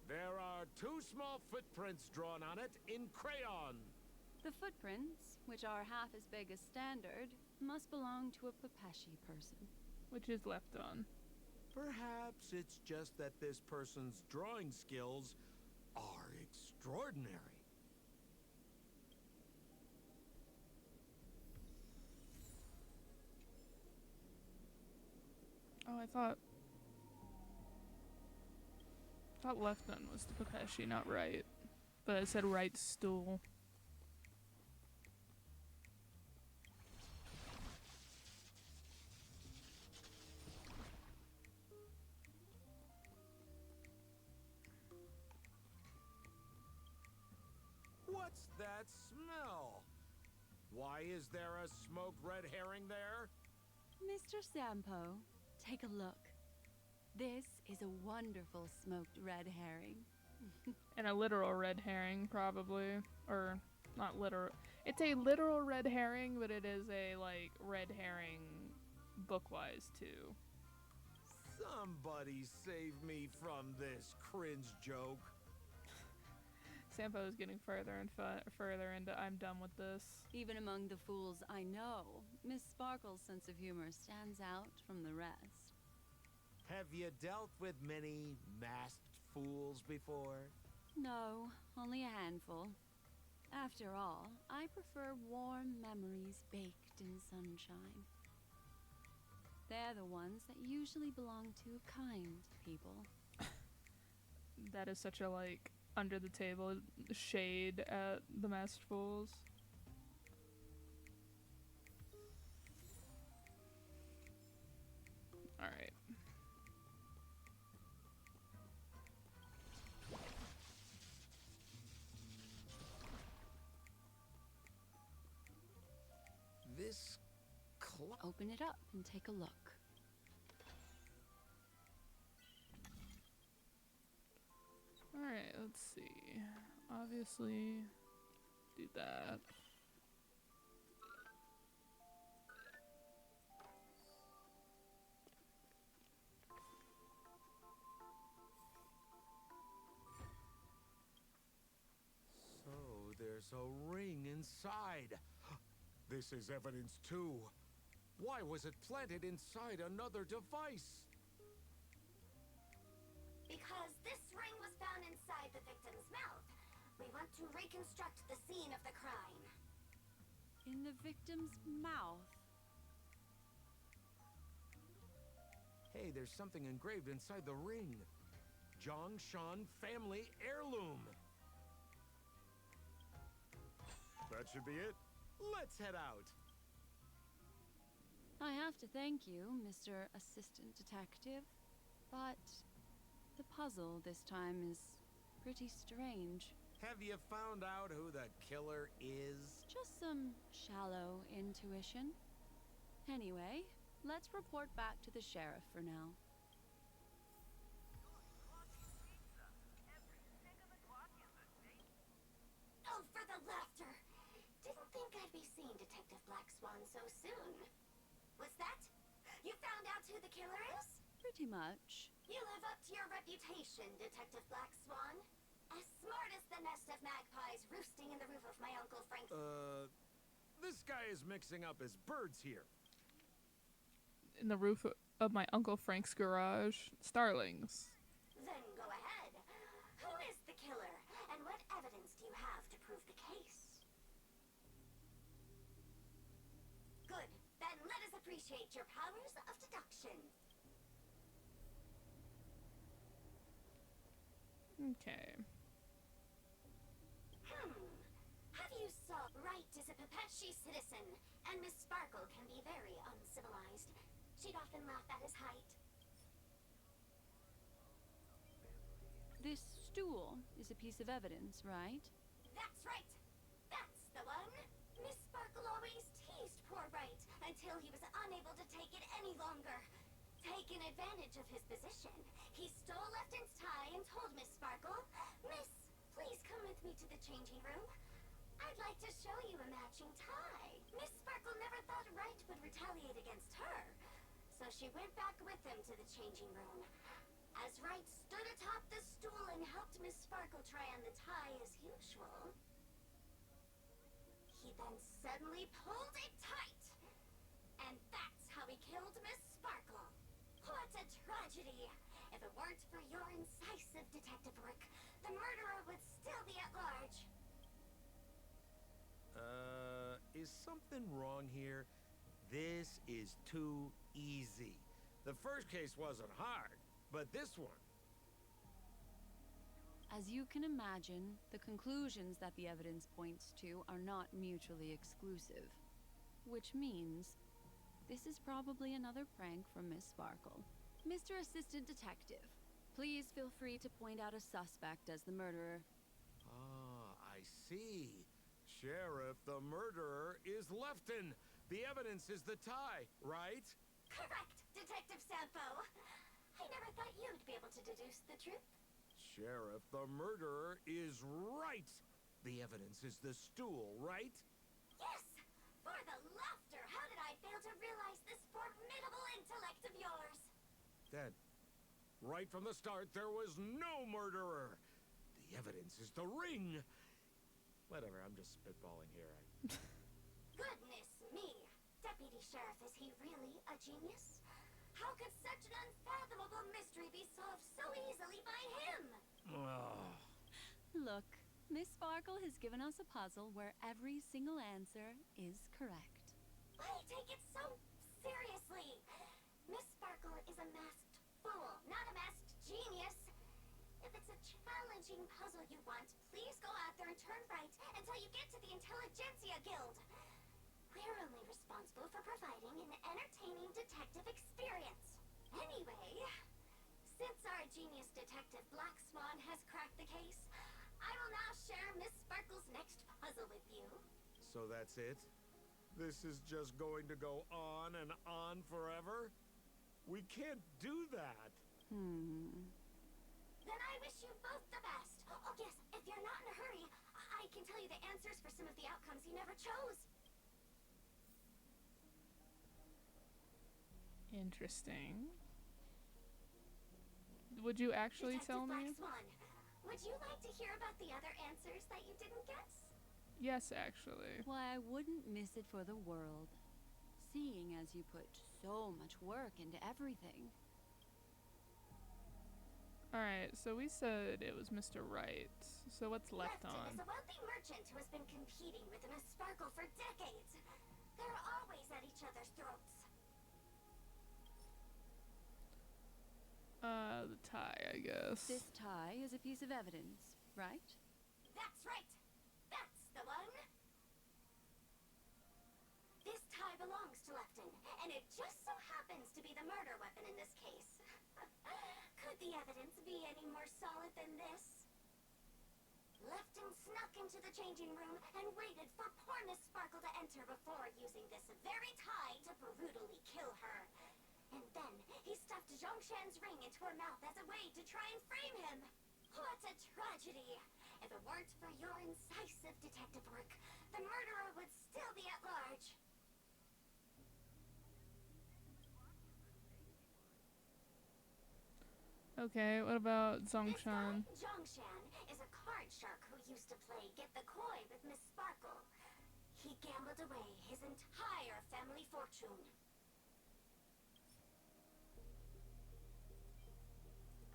There are 2 small footprints drawn on it in crayon. The footprints, which are half as big as standard, must belong to a Pepeshi person. Which is left on. Perhaps it's just that this person's drawing skills are extraordinary. Oh, I thought left on was the Pepeshi, not right. But it said right stool. What's that smell? Why is there a smoked red herring there? Mr. Sampo, take a look. This is a wonderful smoked red herring. And a literal red herring, probably. Or, not literal. It's a literal red herring, but it is a, like, red herring book-wise, too. Somebody save me from this cringe joke. Sampo is getting further and further into I'm done with this. Even among the fools I know, Miss Sparkle's sense of humor stands out from the rest. Have you dealt with many masked fools before? No, only a handful. After all, I prefer warm memories baked in sunshine. They're the ones that usually belong to kind people. That is such a, like, under the table shade at the Masked Fools. Alright. This clock. Open it up and take a look. Alright, let's see. Obviously, do that. there's a ring inside. This is evidence too. Why was it planted inside another device? Because this ring was found inside the victim's mouth. We want to reconstruct the scene of the crime. In the victim's mouth. Hey, there's something engraved inside the ring. Zhongshan family heirloom. That should be it. Let's head out. I have to thank you, Mr. Assistant Detective, but the puzzle this time is pretty strange. Have you found out who the killer is? Just some shallow intuition. Anyway, let's report back to the sheriff for now. Oh, for the laughter! Didn't think I'd be seeing Detective Black Swan so soon. What's that? You found out who the killer is? Pretty much. You live up to your reputation, Detective Black Swan. As smart as the nest of magpies roosting in the roof of my Uncle Frank's... This guy is mixing up his birds here. In the roof of my Uncle Frank's garage. Starlings. Then go ahead. Who is the killer, and what evidence do you have to prove the case? Good. Then let us appreciate your powers of deduction. Okay. Have you saw Wright is a Pepechi citizen, and Miss Sparkle can be very uncivilized. She'd often laugh at his height. This stool is a piece of evidence, right? That's right. That's the one. Miss Sparkle always teased poor Wright until he was unable to take it any longer. Taking advantage of his position, he stole Lefton's tie and told Miss Sparkle, "Miss, please come with me to the changing room. I'd like to show you a matching tie." Miss Sparkle never thought Wright would retaliate against her, so she went back with him to the changing room. As Wright stood atop the stool and helped Miss Sparkle try on the tie as usual, he then suddenly pulled it tight. And that's how he killed Miss Sparkle. What a tragedy! If it weren't for your incisive detective work, the murderer would still be at large. Is something wrong here? This is too easy. The first case wasn't hard, but this one... As you can imagine, the conclusions that the evidence points to are not mutually exclusive. Which means, this is probably another prank from Miss Sparkle. Mr. Assistant Detective, please feel free to point out a suspect as the murderer. Ah, I see. Sheriff, the murderer is Lefton. The evidence is the tie, right? Correct, Detective Sampo. I never thought you'd be able to deduce the truth. Sheriff, the murderer is right. The evidence is the stool, right? Yes! For the laughter, how did I fail to realize this formidable intellect of yours? Then, right from the start, there was no murderer. The evidence is the ring. Whatever, I'm just spitballing here. Goodness me! Deputy Sheriff, is he really a genius? How could such an unfathomable mystery be solved so easily by him? Look, Miss Sparkle has given us a puzzle where every single answer is correct. Why take it so seriously? Miss Sparkle is a masked fool, not a masked genius. If it's a challenging puzzle you want, please go out there and turn right until you get to the Intelligentsia Guild. We're only responsible for providing an entertaining detective experience. Anyway, since our genius detective Black Swan has cracked the case, I will now share Miss Sparkle's next puzzle with you. So that's it? This is just going to go on and on forever? We can't do that. Then I wish you both the best. Oh yes, if you're not in a hurry, I can tell you the answers for some of the outcomes you never chose. Interesting. Would you actually Detective tell me? Black Swan, would you like to hear about the other answers that you didn't guess? Yes, actually. Why, I wouldn't miss it for the world, seeing as you put so much work into everything. Alright, so we said it was Mr. Right. So what's left Lefton on? is a wealthy merchant who has been competing with Miss Sparkle for decades. They're always at each other's throats. The tie, I guess. This tie is a piece of evidence, right? That's right. That's the one. This tie belongs to Lefton, and it just so happens to be the murder weapon in this case. Could the evidence be any more solid than this? Lefton snuck into the changing room and waited for poor Miss Sparkle to enter before using this very tie to brutally kill her. And then he stuffed Zhongshan's ring into her mouth as a way to try and frame him. What a tragedy! If it weren't for your incisive detective work, the murderer would still be at large. Okay, what about This guy, Zhongshan? Zhongshan, is a card shark who used to play Get the Koi with Miss Sparkle. He gambled away his entire family fortune.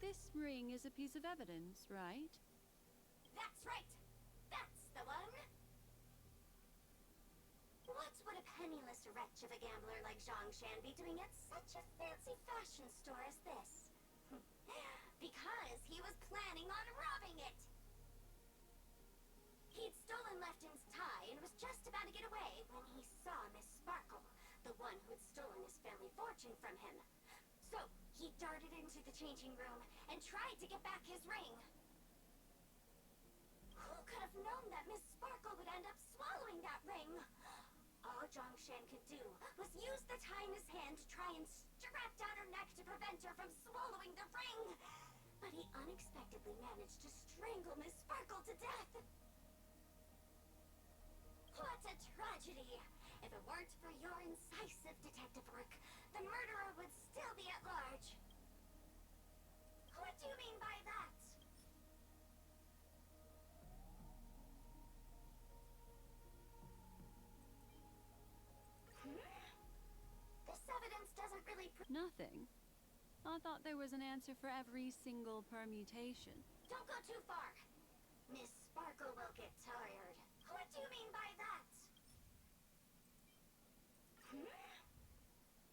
This ring is a piece of evidence, right? That's right. That's the one. What would a penniless wretch of a gambler like Zhongshan be doing at such a fancy fashion store as this? Because he was planning on robbing it. He'd stolen Lefton's tie and was just about to get away when he saw Miss Sparkle, the one who had stolen his family fortune from him. So he darted into the changing room and tried to get back his ring. Who could have known that Miss Sparkle would end up swallowing that ring? All Zhongshan could do was use the tie in his hand to try and strap down her neck to prevent her from swallowing the ring. But he unexpectedly managed to strangle Miss Sparkle to death. What a tragedy! If it weren't for your incisive detective work, the murderer would still be at large. What do you mean by that? This evidence doesn't really Nothing. I thought there was an answer for every single permutation. Don't go too far. Miss Sparkle will get tired. What do you mean by that?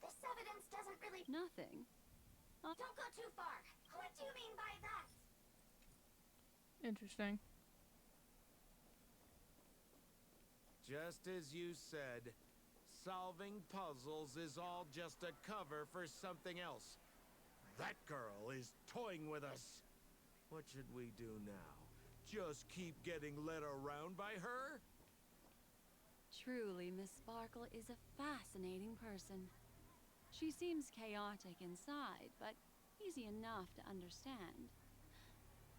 This evidence doesn't really... Nothing. Don't go too far. What do you mean by that? Interesting. Just as you said, solving puzzles is all just a cover for something else. That girl is toying with us. What should we do now? Just keep getting led around by her? Truly, Miss Sparkle is a fascinating person. She seems chaotic inside, but easy enough to understand.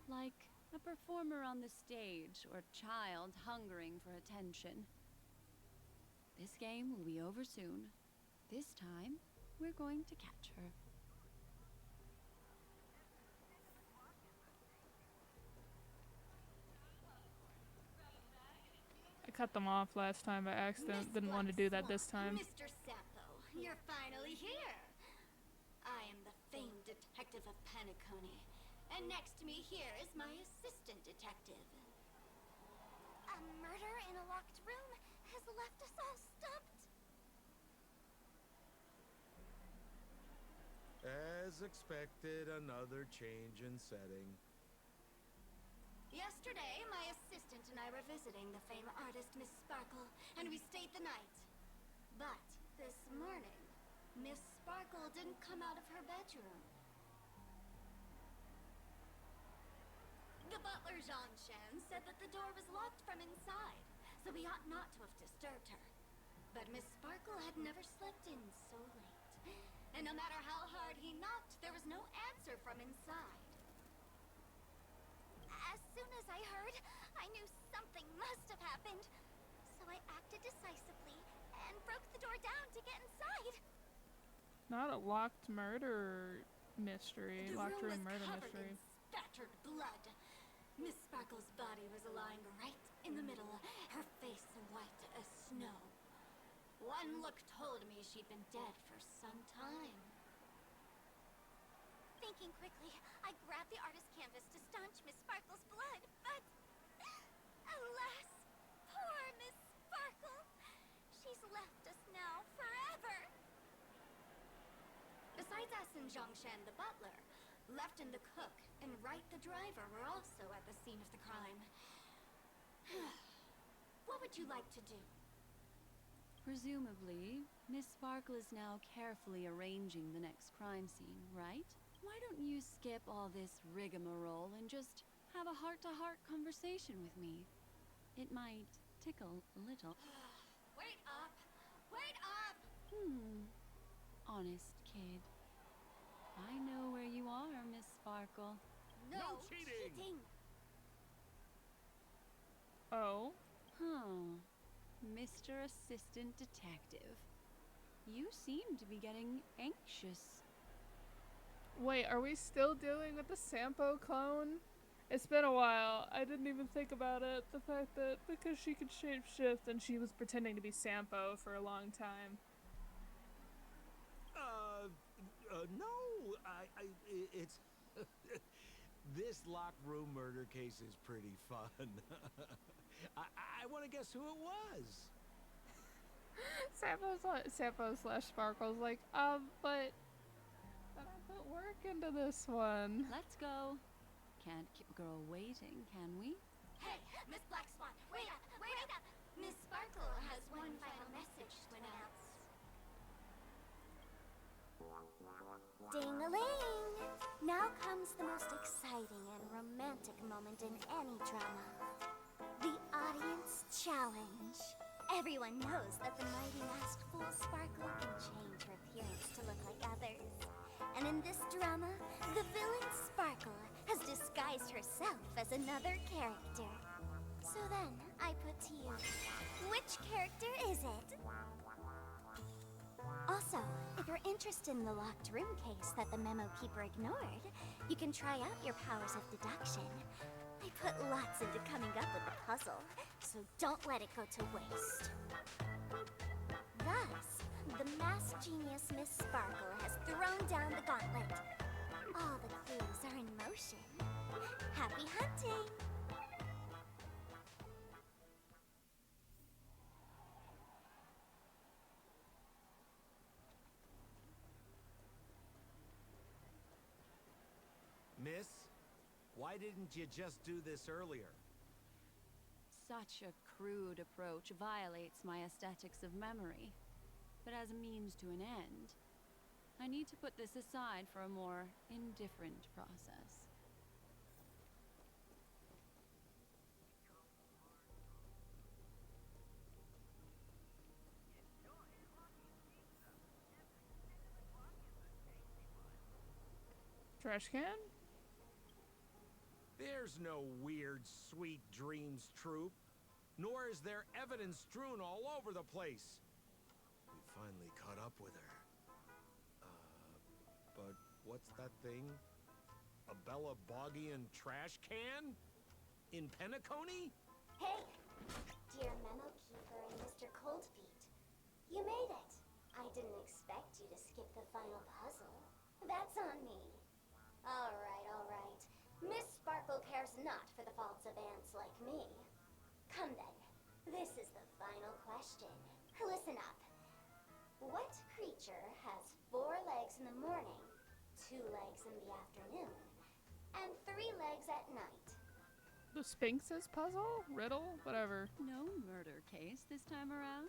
Like a performer on the stage or child hungering for attention. This game will be over soon. This time, we're going to catch her. I cut them off last time by accident. Didn't want to do that this time. Mr. Sampo, you're finally here. I am the famed detective of Penacony, and next to me here is my assistant detective. A murder in a locked room has left us all stumped. As expected, another change in setting. Yesterday, my assistant and I were visiting the famed artist Miss Sparkle, and we stayed the night. But this morning, Miss Sparkle didn't come out of her bedroom. The butler, Zhongshan, said that the door was locked from inside, so we ought not to have disturbed her. But Miss Sparkle had never slept in so late, and no matter how hard he knocked, there was no answer from inside. As soon as I heard, I knew something must have happened, so I acted decisively and broke the door down to get inside. Not a locked murder mystery. The Locked room room was murder covered mystery. in spattered blood. Miss Sparkle's body was lying right in the middle, her face white as snow. One look told me she'd been dead for some time. Thinking quickly, I grabbed the artist's canvas to staunch Miss Sparkle's blood, but... alas, poor Miss Sparkle. She's left us now forever. Besides us and Zhongshan the butler, Lefton the cook and Wright the driver were also at the scene of the crime. What would you like to do? Presumably, Miss Sparkle is now carefully arranging the next crime scene, right? Why don't you skip all this rigmarole and just have a heart-to-heart conversation with me? It might tickle a little. Wait up! Wait up! Honest kid. I know where you are, Miss Sparkle. No cheating! Oh. Huh. Mr. Assistant Detective. You seem to be getting anxious. Wait, are we still dealing with the Sampo clone? It's been a while. I didn't even think about it. The fact that because she could shapeshift and she was pretending to be Sampo for a long time. No, it's... This locked room murder case is pretty fun. I want to guess who it was. Sampo slash Sparkle's like, but I put work into this one. Let's go. Can't keep a girl waiting, can we? Hey, Miss Black Swan, wait up, wait up! Miss Sparkle has one final message to announce. Ding-a-ling! Now comes the most exciting and romantic moment in any drama. The audience challenge. Everyone knows that the mighty Masked Fool Sparkle can change her appearance to look like others. And in this drama, the villain Sparkle has disguised herself as another character. So then, I put to you, which character is it? Also, if you're interested in the locked room case that the memo keeper ignored, you can try out your powers of deduction. I put lots into coming up with the puzzle, so don't let it go to waste. Thus, the masked genius Miss Sparkle has thrown down the gauntlet. All the clues are in motion. Happy hunting! Miss, why didn't you just do this earlier? Such a crude approach violates my aesthetics of memory. But as a means to an end, I need to put this aside for a more indifferent process. Trash can? There's no weird, sweet dreams troupe, nor is there evidence strewn all over the place. We finally caught up with her. But what's that thing? A Bella Boggian trash can? In Penacony? Hey, dear Memo Keeper and Mr. Coldfeet. You made it. I didn't expect you to skip the final puzzle. That's on me. All right. Miss Sparkle cares not for the faults of ants like me. Come then. This is the final question. Listen up. What creature has 4 legs in the morning, 2 legs in the afternoon, and 3 legs at night? The Sphinx's puzzle? Riddle? Whatever. No murder case this time around?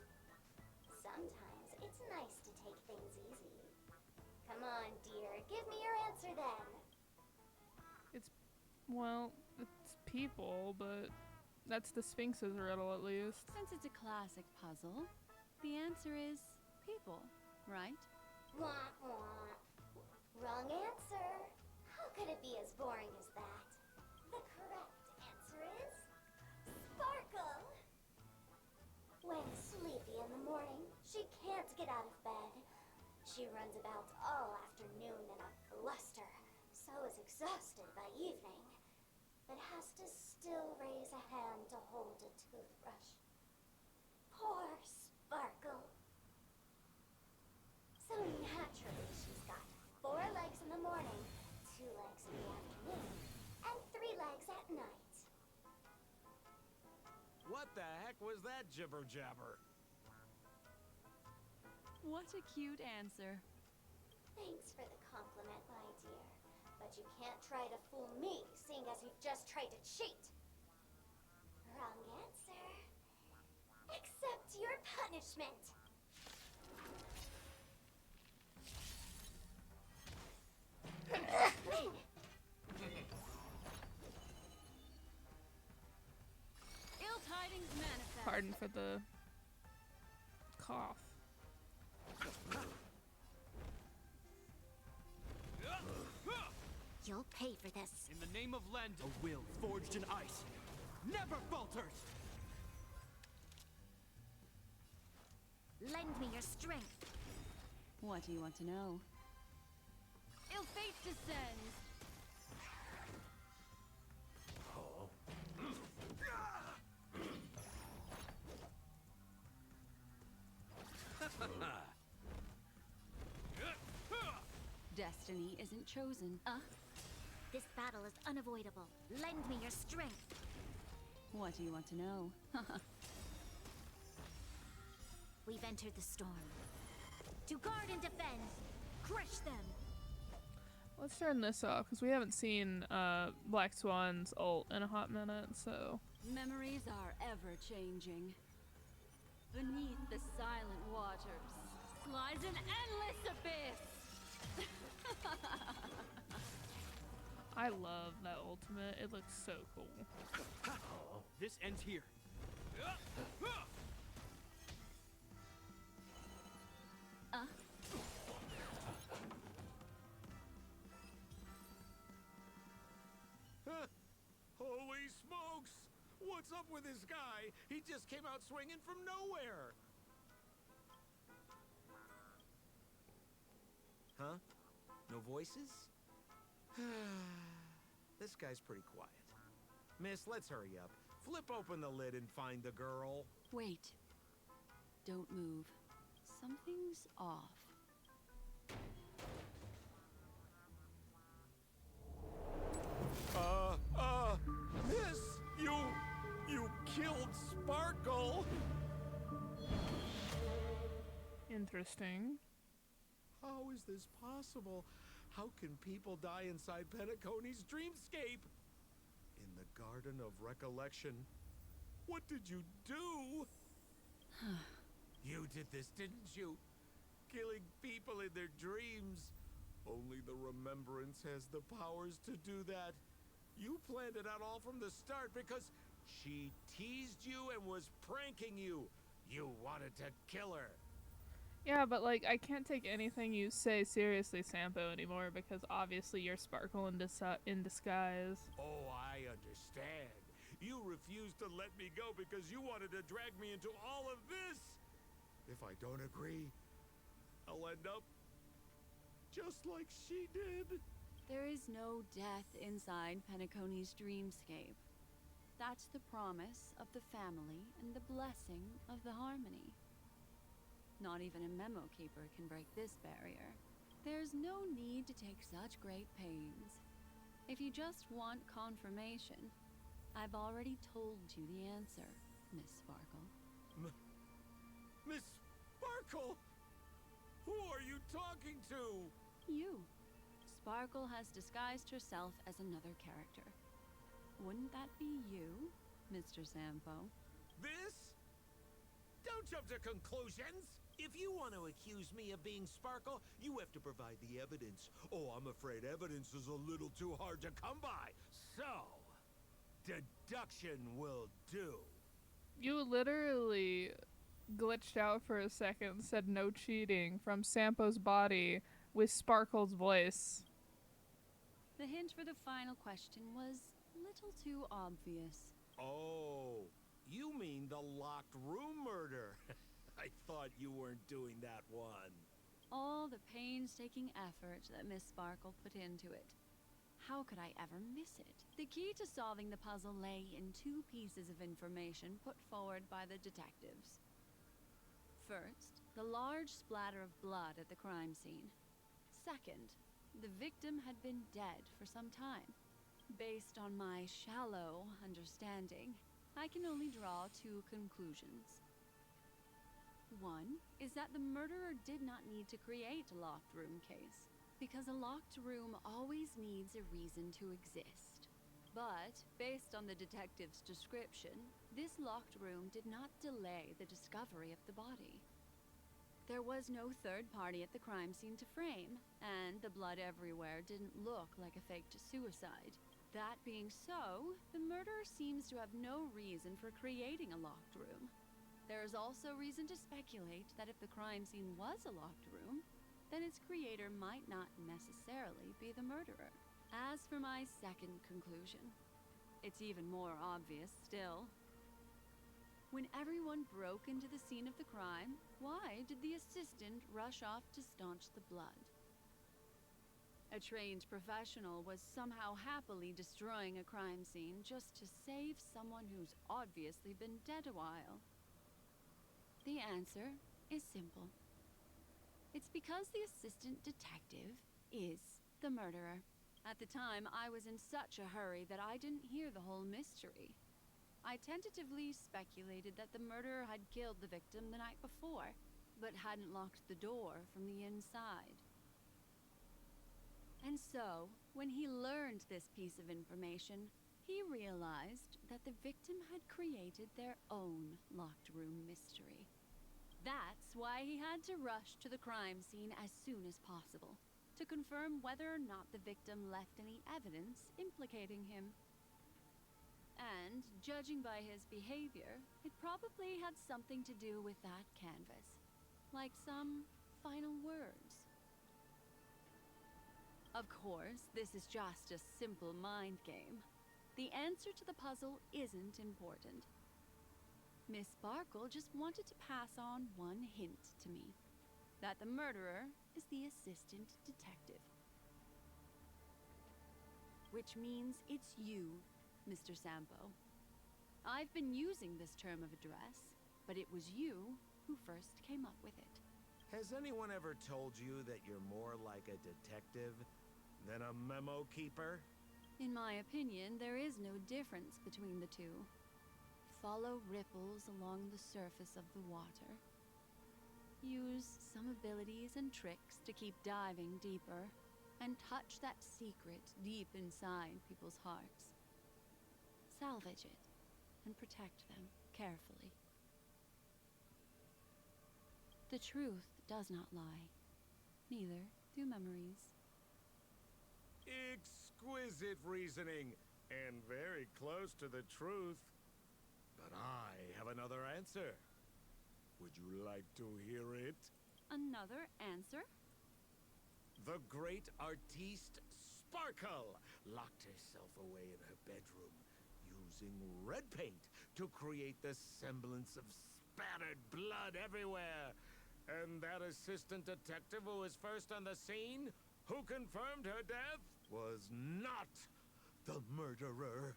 Sometimes it's nice to take things easy. Come on, dear. Give me your answer then. It's people, but that's the Sphinx's riddle at least. Since it's a classic puzzle, the answer is people, right? Wah, wah. Wrong answer. How could it be as boring as that? The correct answer is Sparkle. When sleepy in the morning, she can't get out of bed. She runs about all afternoon in a fluster, so is exhausted by evening, but has to still raise a hand to hold a Poor Sparkle. So naturally, she's got 4 legs in the morning, 2 legs in the afternoon, and 3 legs at night. What the heck was that jibber jabber? What a cute answer. Thanks for the compliment, my dear. But you can't try to fool me, seeing as you've just tried to cheat. Wrong answer. Accept your punishment. Ill tidings manifest. Pardon for the cough. You'll pay for this. In the name of Lend, a will forged in ice never falters! Lend me your strength. What do you want to know? Ill fate descends. Destiny isn't chosen. This battle is unavoidable. Lend me your strength. What do you want to know? We've entered the storm. To guard and defend. Crush them. Let's turn this off because we haven't seen Black Swan's ult in a hot minute, so. Memories are ever changing. Beneath the silent waters lies an endless abyss. I love that ultimate. It looks so cool. This ends here. Holy smokes! What's up with this guy? He just came out swinging from nowhere. Huh? No voices? This guy's pretty quiet. Miss, let's hurry up. Flip open the lid and find the girl. Wait. Don't move. Something's off. Miss, you killed Sparkle. Interesting. How is this possible? How can people die inside Penacony's dreamscape? In the Garden of Recollection. What did you do? You did this, didn't you? Killing people in their dreams. Only the Remembrance has the powers to do that. You planned it out all from the start because she teased you and was pranking you. You wanted to kill her. Yeah, but like, I can't take anything you say seriously, Sampo, anymore because obviously you're Sparkle in disguise. Oh, I understand. You refused to let me go because you wanted to drag me into all of this. If I don't agree, I'll end up just like she did. There is no death inside Penacony's dreamscape. That's the promise of the family and the blessing of the harmony. Not even a memo keeper can break this barrier. There's no need to take such great pains. If you just want confirmation, I've already told you the answer, Miss Sparkle. Miss Sparkle? Who are you talking to? You. Sparkle has disguised herself as another character. Wouldn't that be you, Mr. Sampo? This? Don't jump to conclusions! If you want to accuse me of being Sparkle, you have to provide the evidence. Oh, I'm afraid evidence is a little too hard to come by. So, deduction will do. You literally glitched out for a second and said no cheating from Sampo's body with Sparkle's voice. The hint for the final question was a little too obvious. Oh, you mean the locked room murder? I thought you weren't doing that one. All the painstaking effort that Miss Sparkle put into it. How could I ever miss it? The key to solving the puzzle lay in 2 pieces of information put forward by the detectives. First, the large splatter of blood at the crime scene. Second, the victim had been dead for some time. Based on my shallow understanding, I can only draw two conclusions. One is that the murderer did not need to create a locked room case, because a locked room always needs a reason to exist. But, based on the detective's description, this locked room did not delay the discovery of the body. There was no third party at the crime scene to frame, and the blood everywhere didn't look like a faked suicide. That being so, the murderer seems to have no reason for creating a locked room. There is also reason to speculate that if the crime scene was a locked room, then its creator might not necessarily be the murderer. As for my second conclusion, it's even more obvious still. When everyone broke into the scene of the crime, why did the assistant rush off to staunch the blood? A trained professional was somehow happily destroying a crime scene just to save someone who's obviously been dead a while. The answer is simple. It's because the assistant detective is the murderer. At the time, I was in such a hurry that I didn't hear the whole mystery. I tentatively speculated that the murderer had killed the victim the night before, but hadn't locked the door from the inside. And so, when he learned this piece of information, he realized that the victim had created their own locked room mystery. That's why he had to rush to the crime scene as soon as possible, to confirm whether or not the victim left any evidence implicating him. And, judging by his behavior, it probably had something to do with that canvas. Like some final words. Of course, this is just a simple mind game. The answer to the puzzle isn't important. Miss Sparkle just wanted to pass on one hint to me. That the murderer is the assistant detective. Which means it's you, Mr. Sampo. I've been using this term of address, but it was you who first came up with it. Has anyone ever told you that you're more like a detective than a memo keeper? In my opinion, there is no difference between the two. Follow ripples along the surface of the water. Use some abilities and tricks to keep diving deeper, and touch that secret deep inside people's hearts. Salvage it, and protect them carefully. The truth does not lie. Neither do memories. Exquisite reasoning, and very close to the truth. But I have another answer. Would you like to hear it? Another answer? The great artiste Sparkle locked herself away in her bedroom using red paint to create the semblance of spattered blood everywhere. And that assistant detective who was first on the scene, who confirmed her death, was not the murderer,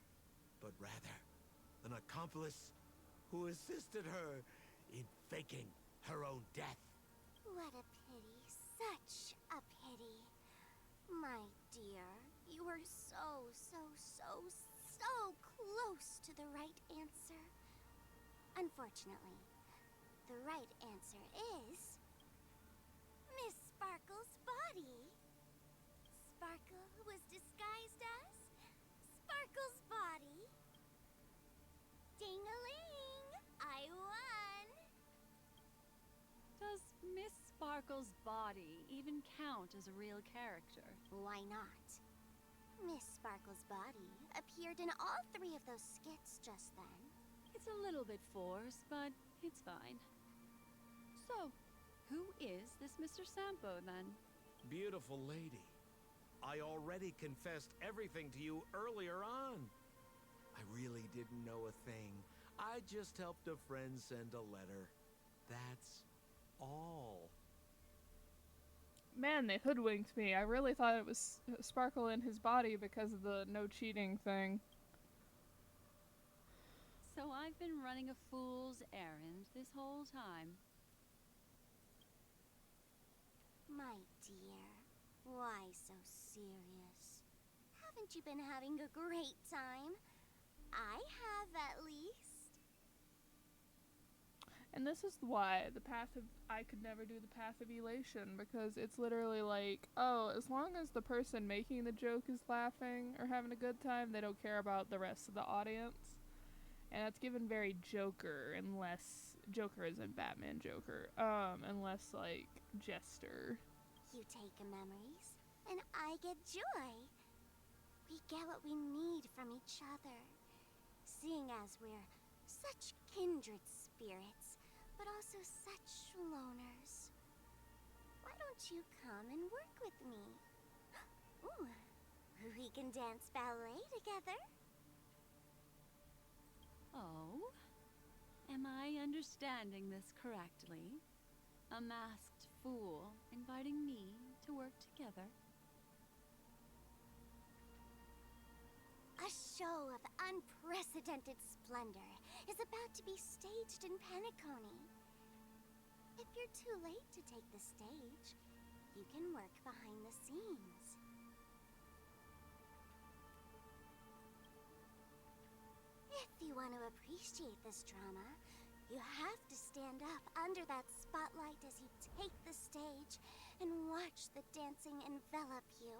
but rather an accomplice who assisted her in faking her own death. What a pity. Such a pity. My dear, you were so close to the right answer. Unfortunately, the right answer is Miss Sparkle's body. Sparkle was disguised as Sparkle's body. Ding-a-ling! I won! Does Miss Sparkle's body even count as a real character? Why not? Miss Sparkle's body appeared in all 3 of those skits just then. It's a little bit forced, but it's fine. So, who is this Mr. Sampo, then? Beautiful lady. I already confessed everything to you earlier on. I really didn't know a thing. I just helped a friend send a letter. That's all. Man, they hoodwinked me. I really thought it was Sparkle in his body because of the no cheating thing. So I've been running a fool's errand this whole time. My dear, why so serious? Haven't you been having a great time? I have, at least. And this is why I could never do the path of elation, because it's literally like, oh, as long as the person making the joke is laughing or having a good time, they don't care about the rest of the audience. And that's given very Joker, unless Joker isn't Batman Joker, unless like Jester. You take memories, and I get joy. We get what we need from each other, seeing as we're such kindred spirits, but also such loners. Why don't you come and work with me? Ooh, we can dance ballet together. Oh? Am I understanding this correctly? A masked fool inviting me to work together? A show of unprecedented splendor is about to be staged in Penacony. If you're too late to take the stage, you can work behind the scenes. If you want to appreciate this drama, you have to stand up under that spotlight as you take the stage and watch the dancing envelop you.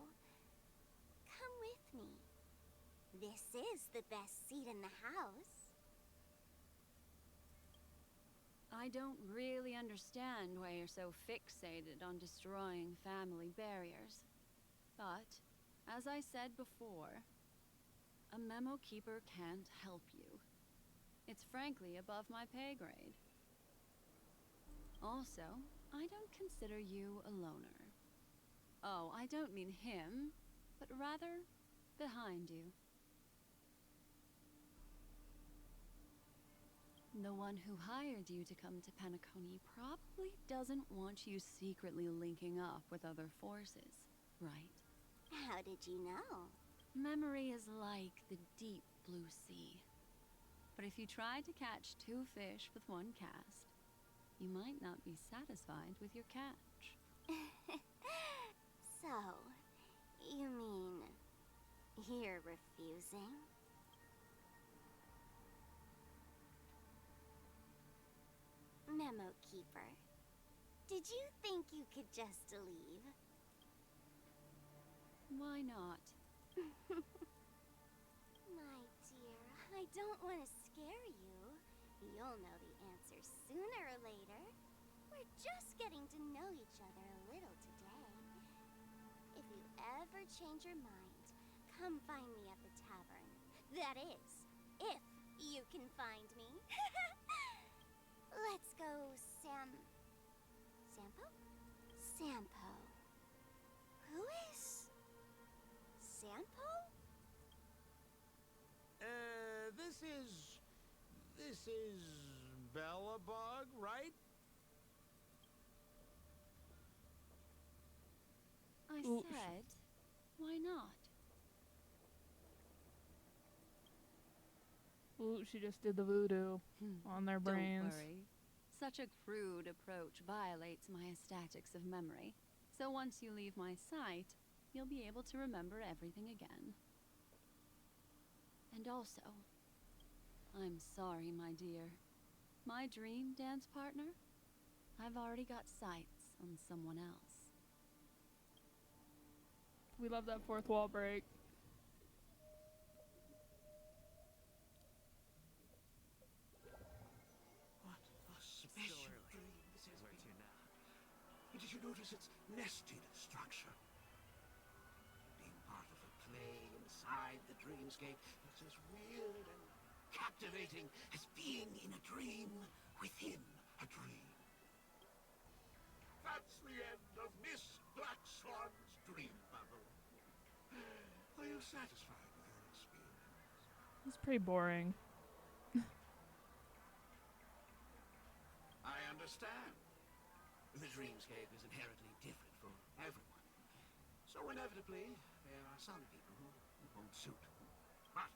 Come with me. This is the best seat in the house. I don't really understand why you're so fixated on destroying family barriers. But, as I said before, a memo keeper can't help you. It's frankly above my pay grade. Also, I don't consider you a loner. Oh, I don't mean him, but rather behind you. The one who hired you to come to Penacony probably doesn't want you secretly linking up with other forces, right? How did you know? Memory is like the deep blue sea. But if you try to catch 2 fish with 1 cast, you might not be satisfied with your catch. So, you mean you're refusing? Memo Keeper, did you think you could just leave? Why not? My dear, I don't want to scare you. You'll know the answer sooner or later. We're just getting to know each other a little today. If you ever change your mind, come find me at the tavern. That is, if you can find me. Let's go, Sampo? Sampo. Who is Sampo? This is Bellabog, right? I Ooh. said, why not? Ooh, she just did the voodoo on their brains. Don't worry. Such a crude approach violates my statics of memory. So once you leave my sight, you'll be able to remember everything again. And also, I'm sorry, my dear. My dream dance partner? I've already got sights on someone else. We love that fourth wall break. What a special dream this has been. Did you notice its nested structure? Being part of a play inside the dreamscape, it's as weird and captivating as being in a dream within a dream. That's the end of Miss Black Swan's dream bubble. Are you satisfied with your experience? It's pretty boring. I understand. The dreamscape is inherently different for everyone. So inevitably, there are some people who it won't suit. But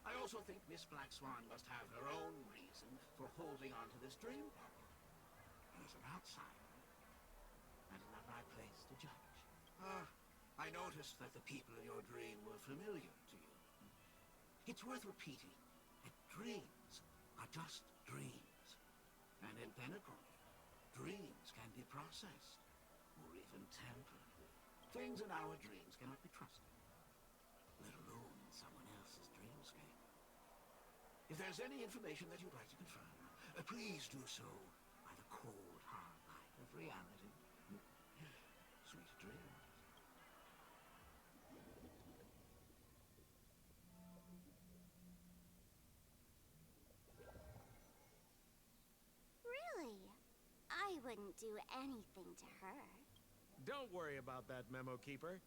I also think Miss Black Swan must have her own reason for holding on to this dream bubble. And as an outsider, that is not my place I noticed that the people in your dream were familiar to you. It's worth repeating that dreams are just dreams. And in Pinnacle, dreams can be processed, or even tempered. Things in our dreams cannot be trusted, let alone in someone else's dreamscape. If there's any information that you'd like to confirm, please do so by the cold, hard light of reality. Sweet dreams. Really? I wouldn't do anything to her. Don't worry about that, Memo Keeper.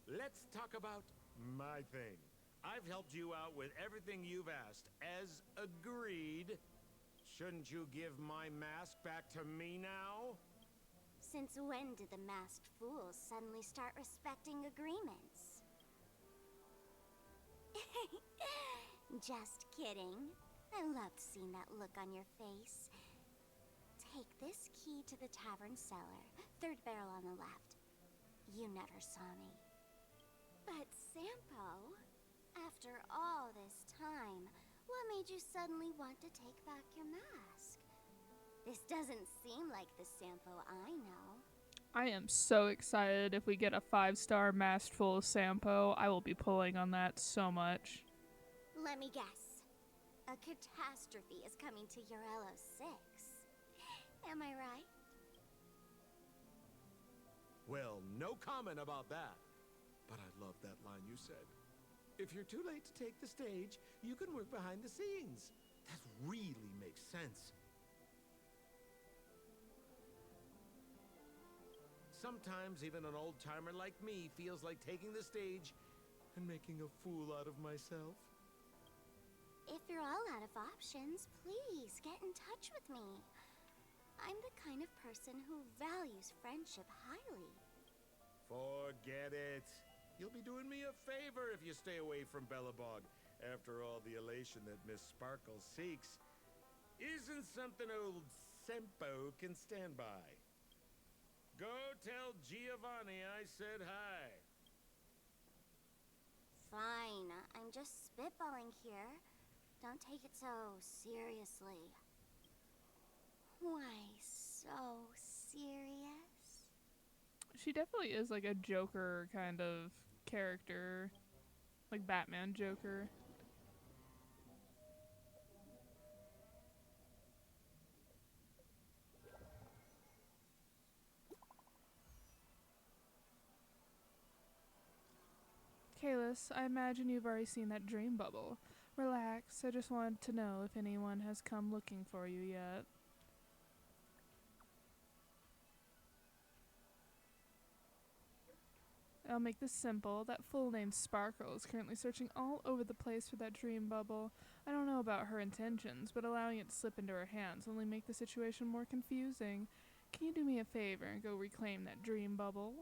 Let's talk about my thing. I've helped you out with everything you've asked, as agreed. Shouldn't you give my mask back to me now? Since when did the Masked Fools suddenly start respecting agreements? Just kidding. I loved seeing that look on your face. Take this key to the tavern cellar, third barrel on the left. You never saw me. But Sampo, after all this time, what made you suddenly want to take back your mask? This doesn't seem like the Sampo I know. I am so excited if we get a 5-star Masked Fool Sampo. I will be pulling on that so much. Let me guess. A catastrophe is coming to Urello 6. Am I right? Well, no comment about that. But I love that line you said. If you're too late to take the stage, you can work behind the scenes. That really makes sense. Sometimes even an old-timer like me feels like taking the stage and making a fool out of myself. If you're all out of options, please get in touch with me. I'm the kind of person who values friendship highly. Forget it. You'll be doing me a favor if you stay away from Bellabog. After all, the elation that Miss Sparkle seeks isn't something old Sampo can stand by. Go tell Giovanni I said hi. Fine, I'm just spitballing here. Don't take it so seriously. Why so serious? She definitely is like a Joker kind of character. Like Batman Joker. Kalis, I imagine you've already seen that dream bubble. Relax, I just wanted to know if anyone has come looking for you yet. I'll make this simple. That fool named Sparkle is currently searching all over the place for that dream bubble. I don't know about her intentions, but allowing it to slip into her hands will only make the situation more confusing. Can you do me a favor and go reclaim that dream bubble?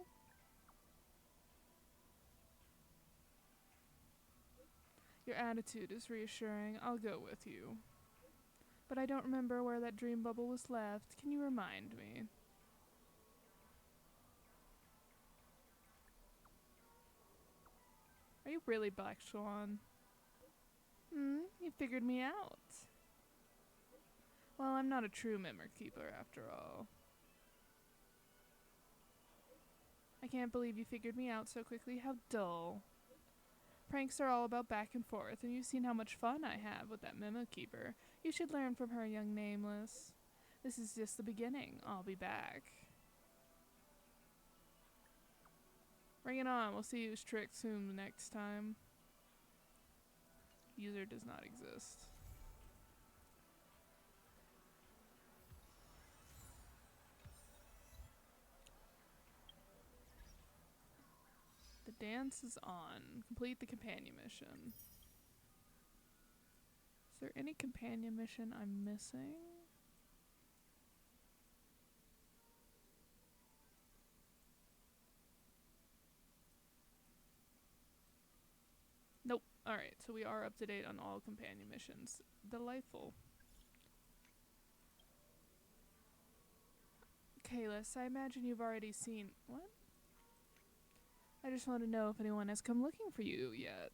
Your attitude is reassuring. I'll go with you. But I don't remember where that dream bubble was left. Can you remind me? Are you really Black Swan? You figured me out. Well, I'm not a true memory keeper after all. I can't believe you figured me out so quickly. How dull. Pranks are all about back and forth, and you've seen how much fun I have with that memo keeper. You should learn from her, young nameless. This is just the beginning. I'll be back. Bring it on. We'll see who's tricked whom next time. User does not exist. The dance is on. Complete the companion mission. Is there any companion mission I'm missing? Nope. Alright, so we are up to date on all companion missions. Delightful. Kalis, I imagine you've already seen... What? I just want to know if anyone has come looking for you yet.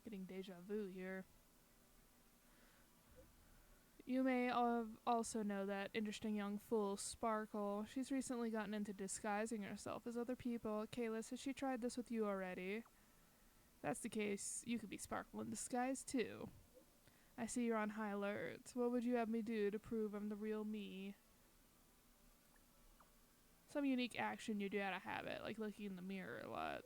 Getting deja vu here. You may also know that interesting young fool, Sparkle. She's recently gotten into disguising herself as other people. Kalis, has she tried this with you already? If that's the case, you could be Sparkle in disguise too. I see you're on high alert. What would you have me do to prove I'm the real me? Some unique action you do out of habit, like looking in the mirror a lot.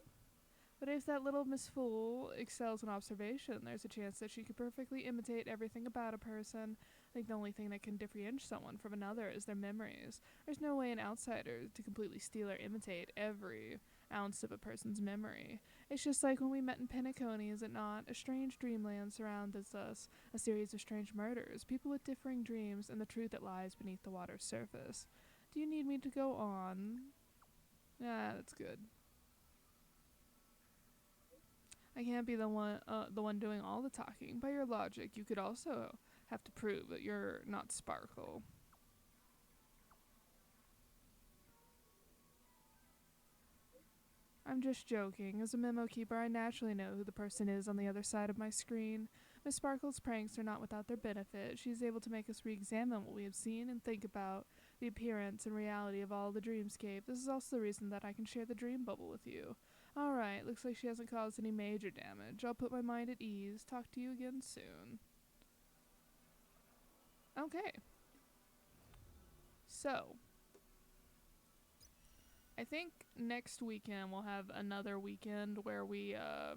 But if that little Miss Fool excels in observation, there's a chance that she could perfectly imitate everything about a person. I think the only thing that can differentiate someone from another is their memories. There's no way an outsider to completely steal or imitate every ounce of a person's memory. It's just like when we met in Penacony, is it not? A strange dreamland surrounds us, a series of strange murders, people with differing dreams, and the truth that lies beneath the water's surface. Do you need me to go on? Yeah, that's good. I can't be the one doing all the talking. By your logic, you could also have to prove that you're not Sparkle. I'm just joking. As a memo keeper, I naturally know who the person is on the other side of my screen. Miss Sparkle's pranks are not without their benefit. She's able to make us re-examine what we have seen and think about the appearance and reality of all the dreamscape. This is also the reason that I can share the dream bubble with you. Alright, looks like she hasn't caused any major damage. I'll put my mind at ease. Talk to you again soon. Okay. So, I think next weekend we'll have another weekend where we, I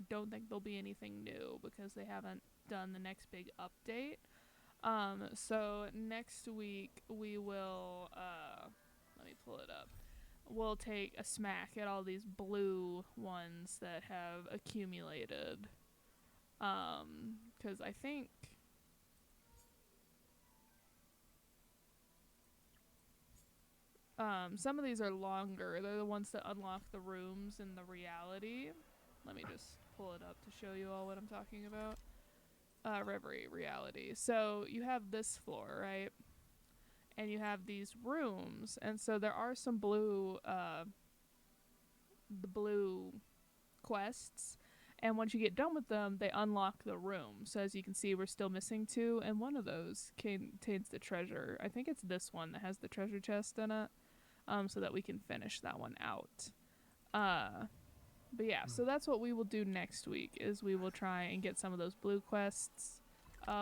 don't think there'll be anything new because they haven't done the next big update. So next week we will, let me pull it up. We'll take a smack at all these blue ones that have accumulated. 'Cause I think some of these are longer. They're the ones that unlock the rooms in the reality. Let me just pull it up to show you all what I'm talking about. Reverie reality. So you have this floor, right? And you have these rooms, and so there are some blue, the blue quests, and once you get done with them, they unlock the room. So as you can see, we're still missing 2, and one of those contains the treasure. I think it's this one that has the treasure chest in it, so that we can finish that one out. But yeah, so that's what we will do next week, is we will try and get some of those blue quests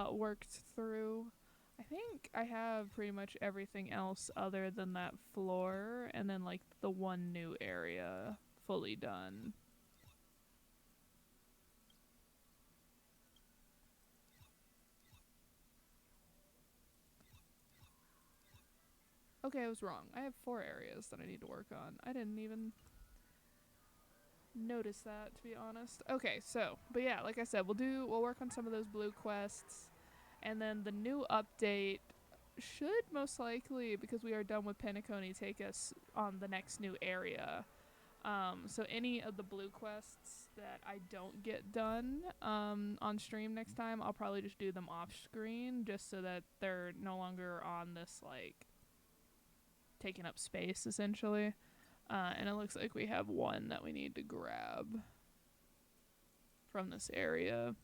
worked through. I think I have pretty much everything else other than that floor, and then like the one new area fully done. Okay, I was wrong. I have 4 areas that I need to work on. I didn't even notice that, to be honest. Okay, so, but yeah, like I said, we'll work on some of those blue quests, and then the new update should most likely, because we are done with Penacony, take us on the next new area. So any of the blue quests that I don't get done on stream next time, I'll probably just do them off screen, just so that they're no longer on this, like, taking up space, essentially. And it looks like we have one that we need to grab from this area.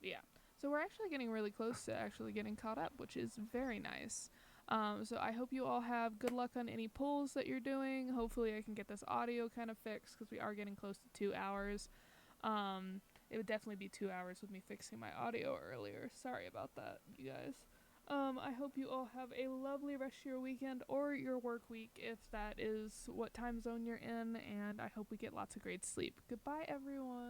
Yeah. So we're actually getting really close to actually getting caught up, which is very nice. So I hope you all have good luck on any pulls that you're doing. Hopefully I can get this audio kind of fixed, because we are getting close to 2 hours. It would definitely be 2 hours with me fixing my audio earlier. Sorry about that, you guys. I hope you all have a lovely rest of your weekend or your work week, if that is what time zone you're in, and I hope we get lots of great sleep. Goodbye, everyone.